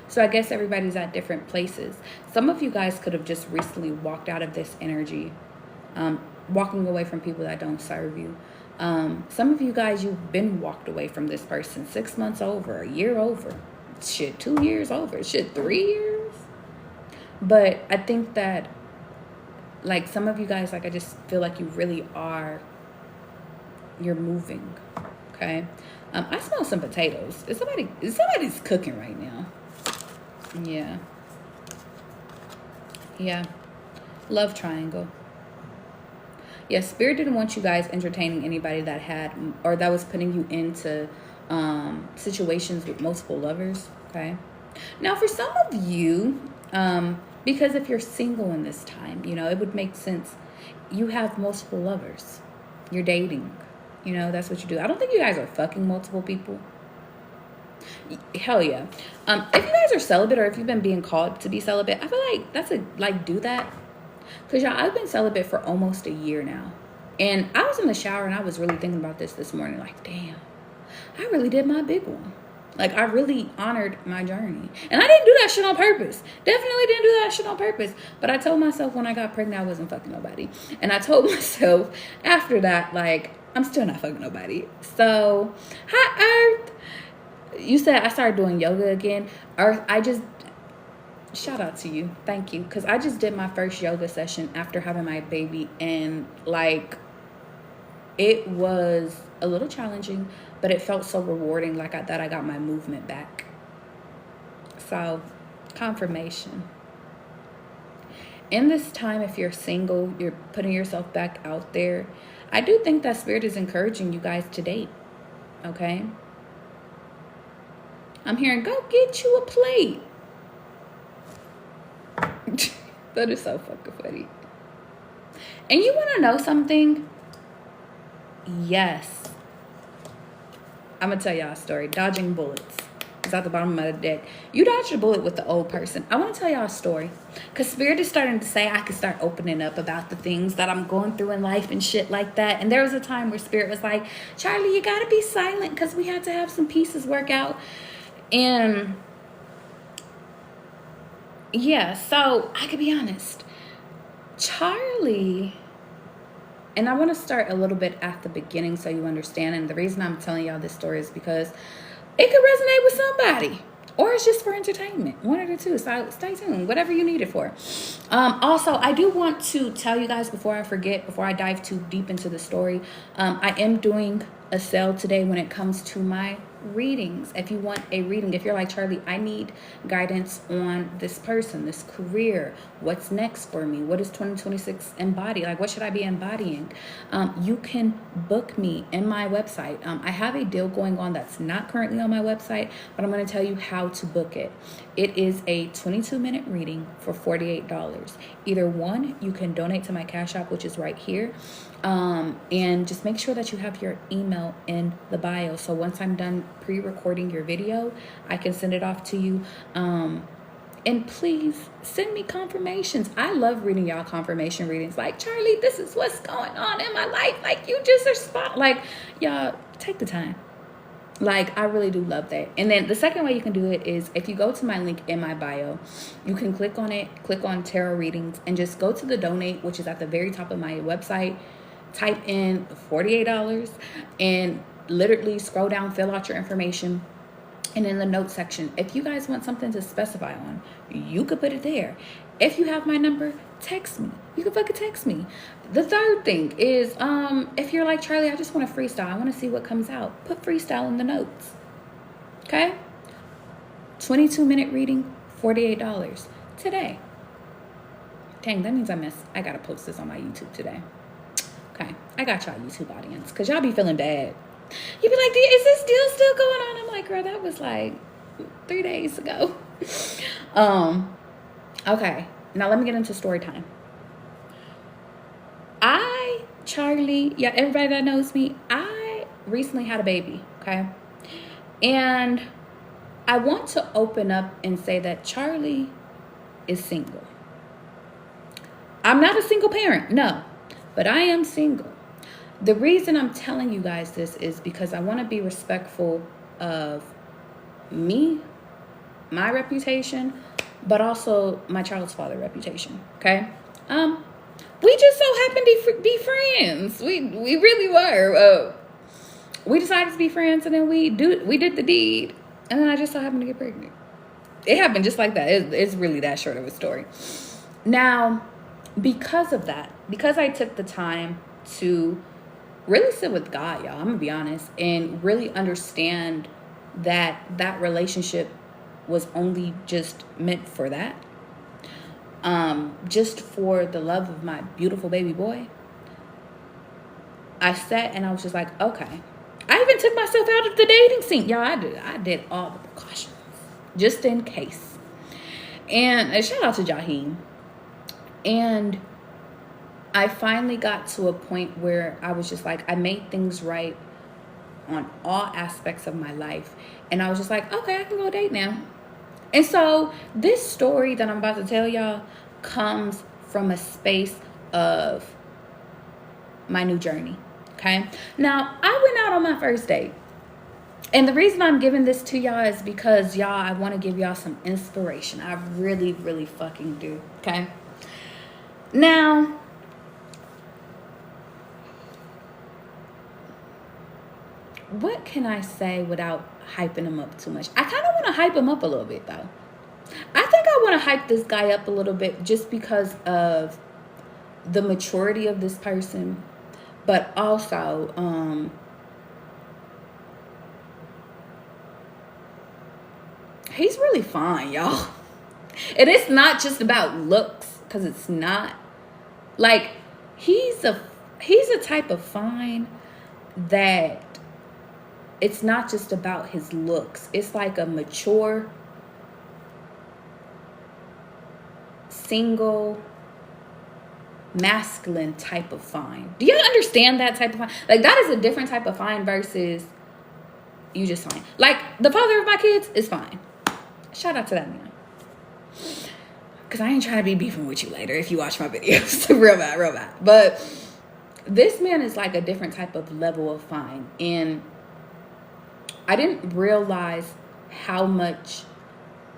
So I guess everybody's at different places. Some of you guys could have just recently walked out of this energy, walking away from people that don't serve you. Some of you guys, you've been walked away from this person 6 months over, a year over, shit, 2 years over, shit, 3 years. But I think that, like, some of you guys, like, I just feel like you really are, you're moving, okay? I smell some potatoes. Somebody's cooking right now. Yeah. Love triangle. Yeah, Spirit didn't want you guys entertaining anybody that had, or that was putting you into situations with multiple lovers, okay? Now, for some of you, because if you're single in this time, you know, it would make sense. You have multiple lovers. You're dating. You know, that's what you do. I don't think you guys are fucking multiple people. Hell yeah. If you guys are celibate, or if you've been being called to be celibate, I feel like do that. Because y'all, I've been celibate for almost a year now. And I was in the shower and I was really thinking about this morning. Like, damn, I really did my big one. Like, I really honored my journey. And I didn't do that shit on purpose. Definitely didn't do that shit on purpose. But I told myself when I got pregnant, I wasn't fucking nobody. And I told myself after that, like, I'm still not fucking nobody. So, hi, Earth. You said I started doing yoga again. Earth, shout out to you. Thank you. Because I just did my first yoga session after having my baby. And, like, it was a little challenging, but it felt so rewarding. Like, I thought I got my movement back. So, confirmation. In this time, if you're single, you're putting yourself back out there. I do think that Spirit is encouraging you guys to date. Okay? I'm hearing, go get you a plate. That is so fucking funny. And you want to know something? Yes. I'm going to tell y'all a story. Dodging bullets. It's at the bottom of the deck. You dodged a bullet with the old person. I want to tell y'all a story. Because Spirit is starting to say I can start opening up about the things that I'm going through in life and shit like that. And there was a time where Spirit was like, Charlie, you got to be silent because we had to have some pieces work out. And yeah, so I could be honest. Charlie, and I want to start a little bit at the beginning so you understand. And the reason I'm telling y'all this story is because it could resonate with somebody, or it's just for entertainment. One of the two. So stay tuned, whatever you need it for. Also, I do want to tell you guys before I forget, before I dive too deep into the story, I am doing a sale today when it comes to my readings. If you want a reading, if you're like, Charlie, I need guidance on this person, this career, what's next for me, what does 2026 embody, like what should I be embodying, you can book me in my website. I have a deal going on that's not currently on my website, but I'm going to tell you how to book it. It is a 22-minute reading for $48. Either one, you can donate to my Cash App, which is right here. And just make sure that you have your email in the bio. So once I'm done pre-recording your video, I can send it off to you. And please send me confirmations. I love reading y'all confirmation readings. Like, Charlie, this is what's going on in my life. Like, you just are spot. Like, y'all, take the time. Like, I really do love that. And then the second way you can do it is if you go to my link in my bio, you can click on it, click on tarot readings, and just go to the donate, which is at the very top of my website. Type in $48 and literally scroll down, fill out your information. And in the notes section, if you guys want something to specify on, you could put it there. If you have my number, text me. You can fucking text me. The third thing is, if you're like, Charlie, I just want to freestyle. I want to see what comes out. Put freestyle in the notes. Okay? 22-minute reading, $48 today. Dang, that means I gotta post this on my YouTube today. Okay, I got y'all YouTube audience, because y'all be feeling bad. You be like, is this deal still going on? I'm like, girl, that was like 3 days ago. Okay, now let me get into story time. Charlie, yeah, everybody that knows me, I recently had a baby, okay? And I want to open up and say that Charlie is single. I'm not a single parent, no, but I am single. The reason I'm telling you guys this is because I want to be respectful of me, my reputation, but also my child's father reputation, okay? We just so happened to be friends. We really were. We decided to be friends, and then we did the deed, and then I just so happened to get pregnant. It happened just like that. It's really that short of a story. Now, because of that, because I took the time to really sit with God, y'all, I'm gonna be honest, and really understand that relationship was only just meant for that. Just for the love of my beautiful baby boy. I sat and I was just like, okay. I even took myself out of the dating scene. Y'all, I did all the precautions just in case. And shout out to Jaheem. And I finally got to a point where I was just like, I made things right on all aspects of my life. And I was just like, okay, I can go date now. And so this story that I'm about to tell y'all comes from a space of my new journey, okay? Now, I went out on my first date. And the reason I'm giving this to y'all is because, y'all, I want to give y'all some inspiration. I really, really fucking do, okay? Now, what can I say without hyping him up too much? I kind of want to hype him up a little bit, though. I think I want to hype this guy up a little bit just because of the maturity of this person, but also he's really fine, y'all. And it's not just about looks, because it's not. Like, he's a type of fine that it's not just about his looks. It's like a mature, single, masculine type of fine. Do y'all understand that type of fine? Like, that is a different type of fine versus you just fine. Like, the father of my kids is fine. Shout out to that man. Because I ain't trying to be beefing with you later if you watch my videos. Real bad. But this man is like a different type of level of fine. And I didn't realize how much,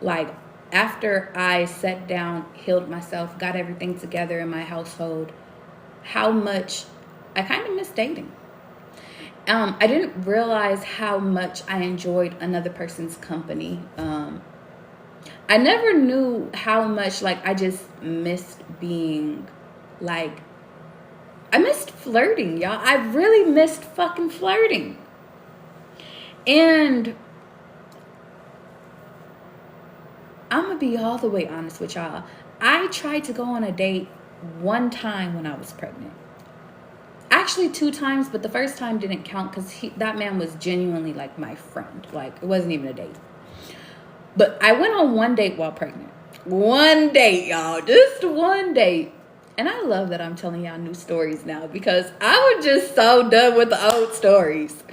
like, after I sat down, healed myself, got everything together in my household, how much I kind of missed dating. I didn't realize how much I enjoyed another person's company. I never knew how much, like, I just missed being, like, I missed flirting, y'all. I really missed fucking flirting. And I'm going to be all the way honest with y'all. I tried to go on a date one time when I was pregnant. Actually 2 times, but the first time didn't count because that man was genuinely like my friend. Like, it wasn't even a date. But I went on one date while pregnant. One date, y'all. Just one date. And I love that I'm telling y'all new stories now because I was just so done with the old stories.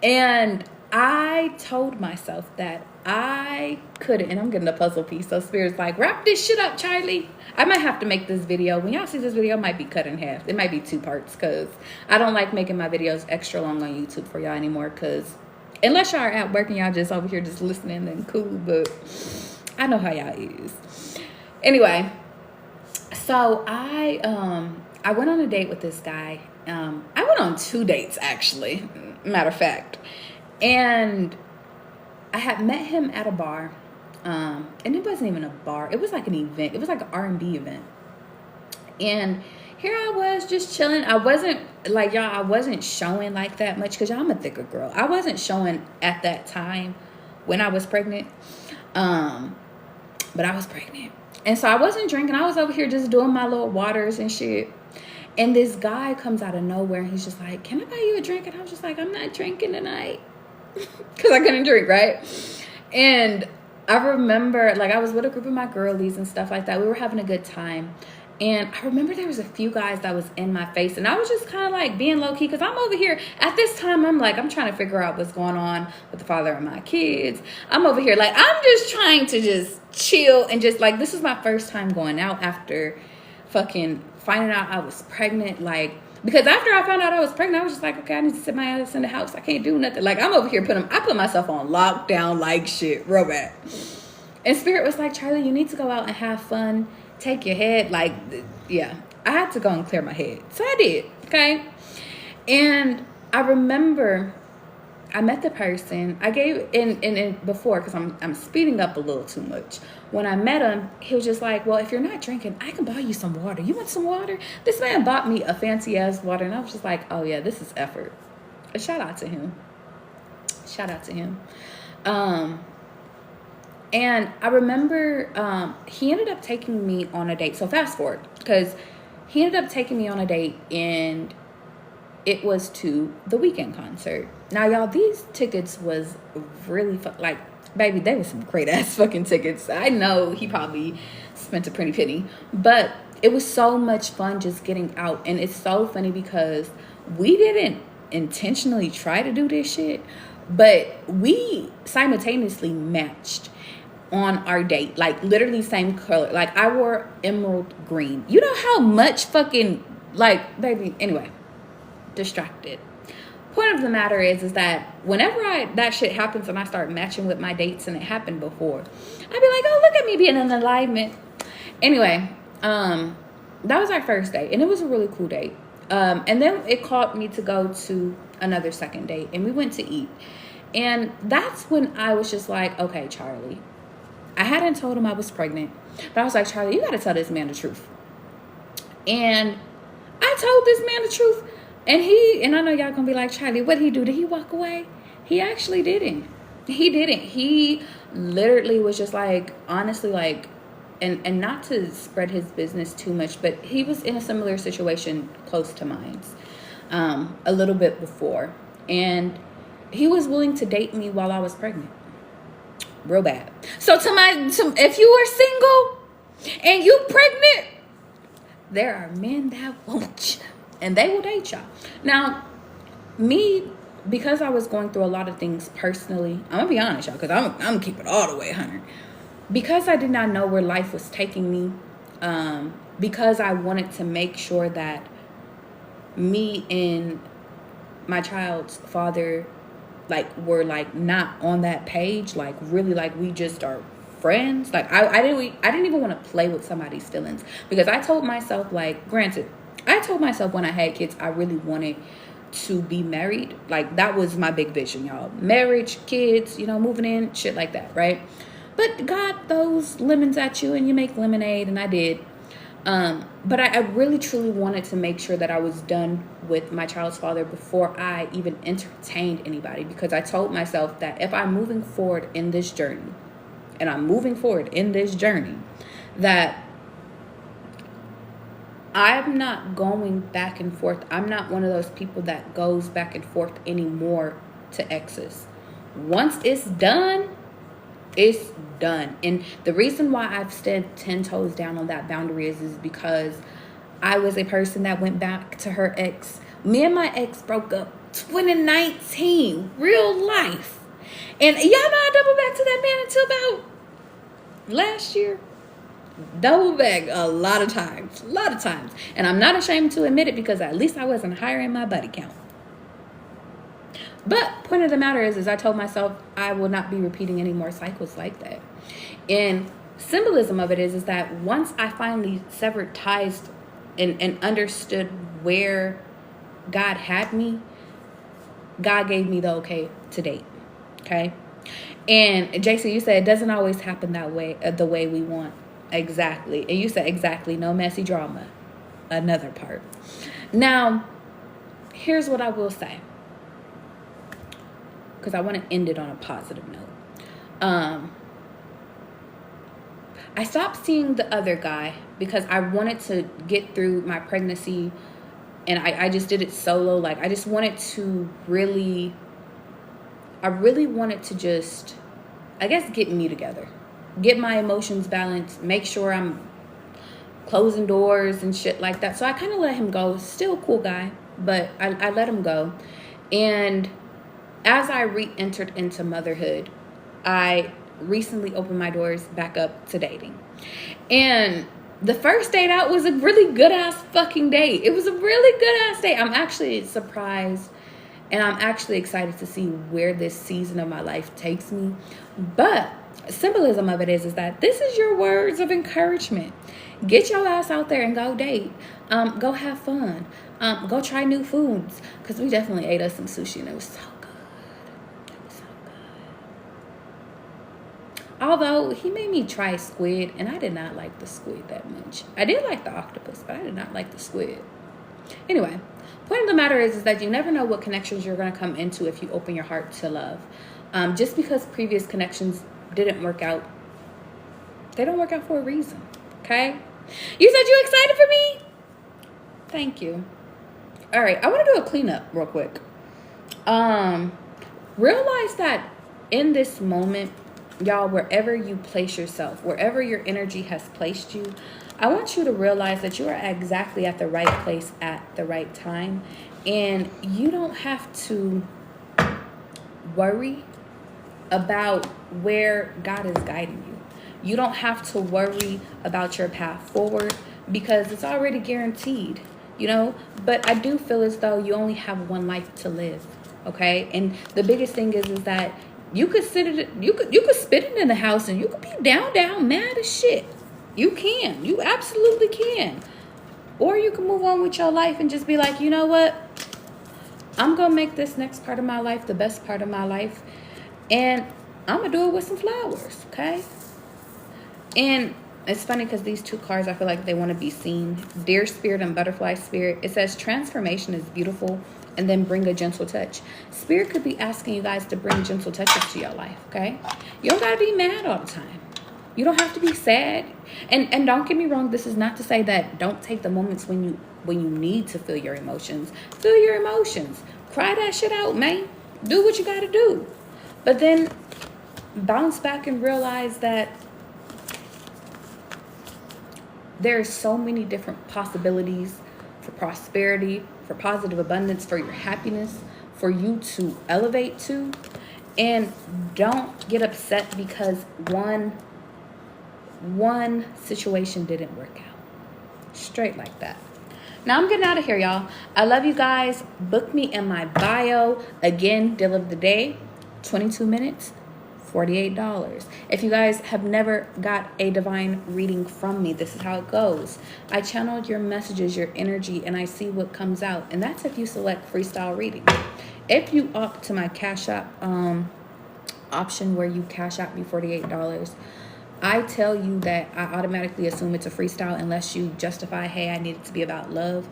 And I told myself that I couldn't, and I'm getting a puzzle piece, so Spirit's like, wrap this shit up, Charlie. I might have to make this video. When y'all see this video, it might be cut in half. It might be 2 parts because I don't like making my videos extra long on YouTube for y'all anymore because Unless y'all are at work and y'all just over here just listening, then cool. But I know how y'all is. Anyway, so I went on a date with this guy. I went on 2 dates, actually, matter of fact. And I had met him at a bar. And it wasn't even a bar. It was like an event. It was like an R&B event. And here I was just chilling. I wasn't, like, y'all, I wasn't showing like that much because y'all, I'm a thicker girl. I wasn't showing at that time when I was pregnant. But I was pregnant. And so I wasn't drinking. I was over here just doing my little waters and shit. And this guy comes out of nowhere and he's just like, can I buy you a drink? And I was just like, I'm not drinking tonight. Because I couldn't drink, right? And I remember, like, I was with a group of my girlies and stuff like that. We were having a good time. And I remember there was a few guys that was in my face. And I was just kind of like being low key. Because I'm over here. At this time, I'm trying to figure out what's going on with the father of my kids. I'm over here like, I'm just trying to just chill. And just like, this is my first time going out after fucking finding out I was pregnant. Like, because after I found out I was pregnant, I was just like, okay, I need to sit my ass in the house. I can't do nothing. Like, I'm over here I put myself on lockdown like shit, real bad. And Spirit was like, Charlie, you need to go out and have fun. Take your head. Like, yeah, I had to go and clear my head. So I did, okay? And I remember I met the person. I gave, and before, because I'm speeding up a little too much. When I met him, he was just like, well, if you're not drinking, I can buy you some water. You want some water? This man bought me a fancy-ass water, and I was just like, oh, yeah, this is effort. A shout out to him. Shout out to him. And I remember he ended up taking me on a date. So fast forward, because he ended up taking me on a date, and it was to the Weeknd concert. Now, y'all, these tickets was really fun. Like, baby, they were some great ass fucking tickets. I know he probably spent a pretty penny, but it was so much fun just getting out. And it's so funny because we didn't intentionally try to do this shit, but we simultaneously matched on our date. Like, literally same color. Like, I wore emerald green. You know how much fucking, like, baby, anyway, distracted. Point of the matter is that whenever that shit happens and I start matching with my dates, and it happened before, I'd be like, oh, look at me being in alignment. Anyway, that was our first date, and it was a really cool date. And then it called me to go to another second date, and we went to eat. And that's when I was just like, okay, Charlie. I hadn't told him I was pregnant, but I was like, Charlie, you got to tell this man the truth. And I told this man the truth. And I know y'all gonna be like, Charlie, what'd he do? Did he walk away? He actually didn't. He didn't. He literally was just like, honestly, like, and not to spread his business too much, but he was in a similar situation close to mine, a little bit before. And he was willing to date me while I was pregnant. Real bad. So if you are single and you pregnant, there are men that want you. And they will date y'all. Now, me, because I was going through a lot of things personally, I'm going to be honest, y'all, because I'm going to keep it all the way 100. Because I did not know where life was taking me, because I wanted to make sure that me and my child's father, like, were, like, not on that page, like, really, like, we just are friends. Like, I didn't even want to play with somebody's feelings, because I told myself, like, granted, I told myself when I had kids, I really wanted to be married. Like, that was my big vision, y'all. Marriage, kids, moving in, shit like that, right? But God throws lemons at you and you make lemonade, and I did. But I really, truly wanted to make sure that I was done with my child's father before I even entertained anybody. Because I told myself that if I'm moving forward in this journey, that I'm not going back and forth. I'm not one of those people that goes back and forth anymore to exes. Once it's done, it's done. And the reason why I've stood 10 toes down on that boundary is because I was a person that went back to her ex. Me and my ex broke up 2019, real life. And y'all know I doubled back to that man until about last year. Double back a lot of times. And I'm not ashamed to admit it, because at least I wasn't higher in my buddy count. But point of the matter is I told myself I will not be repeating any more cycles like that. And symbolism of it is that once I finally severed ties and understood where God had me, God gave me the okay to date. Okay. And JC, you said it doesn't always happen that way, the way we want. Exactly. And you said exactly, no messy drama. Another part. Now, here's what I will say, because I want to end it on a positive note. I stopped seeing the other guy because I wanted to get through my pregnancy, and I just did it solo. Like, I just wanted to really wanted to just, I guess, get me together, get my emotions balanced, make sure I'm closing doors and shit like that. So I kind of let him go. Still a cool guy, but I let him go. And as I re-entered into motherhood, I recently opened my doors back up to dating. And the first date out was a really good ass fucking date. It was a really good ass date. I'm actually surprised, and I'm actually excited to see where this season of my life takes me. But symbolism of it is that this is your words of encouragement. Get your ass out there and go date. Go have fun. Go try new foods. Because we definitely ate us some sushi and it was so good. It was so good. Although he made me try squid, and I did not like the squid that much. I did like the octopus, but I did not like the squid. Anyway, point of the matter is that you never know what connections you're going to come into if you open your heart to love. Just because previous connections didn't work out, they don't work out for a reason. Okay? You said you excited for me? Thank you. All right, I want to do a cleanup real quick. Realize that in this moment, y'all, wherever you place yourself, wherever your energy has placed you, I want you to realize that you are exactly at the right place at the right time. And you don't have to worry about where God is guiding you. You don't have to worry about your path forward because it's already guaranteed, you know. But I do feel as though you only have one life to live, okay? And the biggest thing is that you could spit it in the house and you could be down, mad as shit. You can. You absolutely can. Or you can move on with your life and just be like, you know what? I'm going to make this next part of my life the best part of my life. And I'm going to do it with some flowers, okay? And it's funny because these two cards, I feel like they want to be seen. Deer Spirit and Butterfly Spirit. It says transformation is beautiful and then bring a gentle touch. Spirit could be asking you guys to bring gentle touches to your life, okay? You don't got to be mad all the time. You don't have to be sad. And don't get me wrong, this is not to say that don't take the moments when you need to feel your emotions. Feel your emotions. Cry that shit out, man. Do what you got to do. But then bounce back and realize that there's so many different possibilities for prosperity, for positive abundance, for your happiness, for you to elevate to. And don't get upset because one situation didn't work out. Straight like that. Now I'm getting out of here, y'all. I love you guys. Book me in my bio. Again, deal of the day, 22 minutes. $48. If you guys have never got a divine reading from me, this is how it goes. I channel your messages, your energy, and I see what comes out. And that's if you select freestyle reading. If you opt to my Cash App option where you Cash App me $48, I tell you that I automatically assume it's a freestyle unless you justify, hey, I need it to be about love.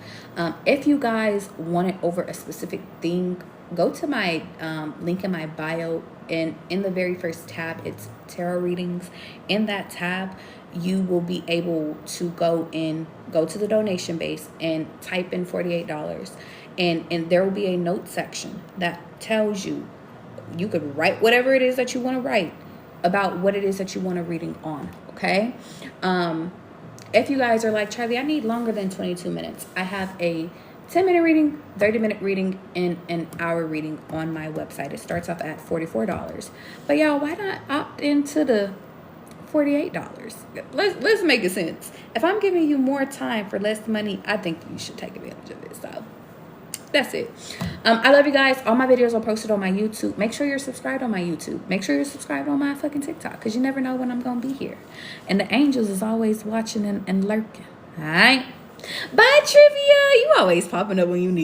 If you guys want it over a specific thing, go to my link in my bio, and in the very first tab, it's tarot readings. In that tab, you will be able to go to the donation base and type in $48, and there will be a note section that tells you could write whatever it is that you want to write about what it is that you want a reading on, okay? If you guys are like, Charlie, I need longer than 22 minutes, I have a 10-minute reading, 30-minute reading, and an hour reading on my website. It starts off at $44. But y'all, why not opt into the $48? Let's make it sense. If I'm giving you more time for less money, I think you should take advantage of it. So That's it. I love you guys. All my videos are posted on my YouTube. Make sure you're subscribed on my YouTube. Make sure you're subscribed on my fucking TikTok, because you never know when I'm going to be here. And the angels is always watching and lurking. All right? Bye, Trivia. You always popping up when you need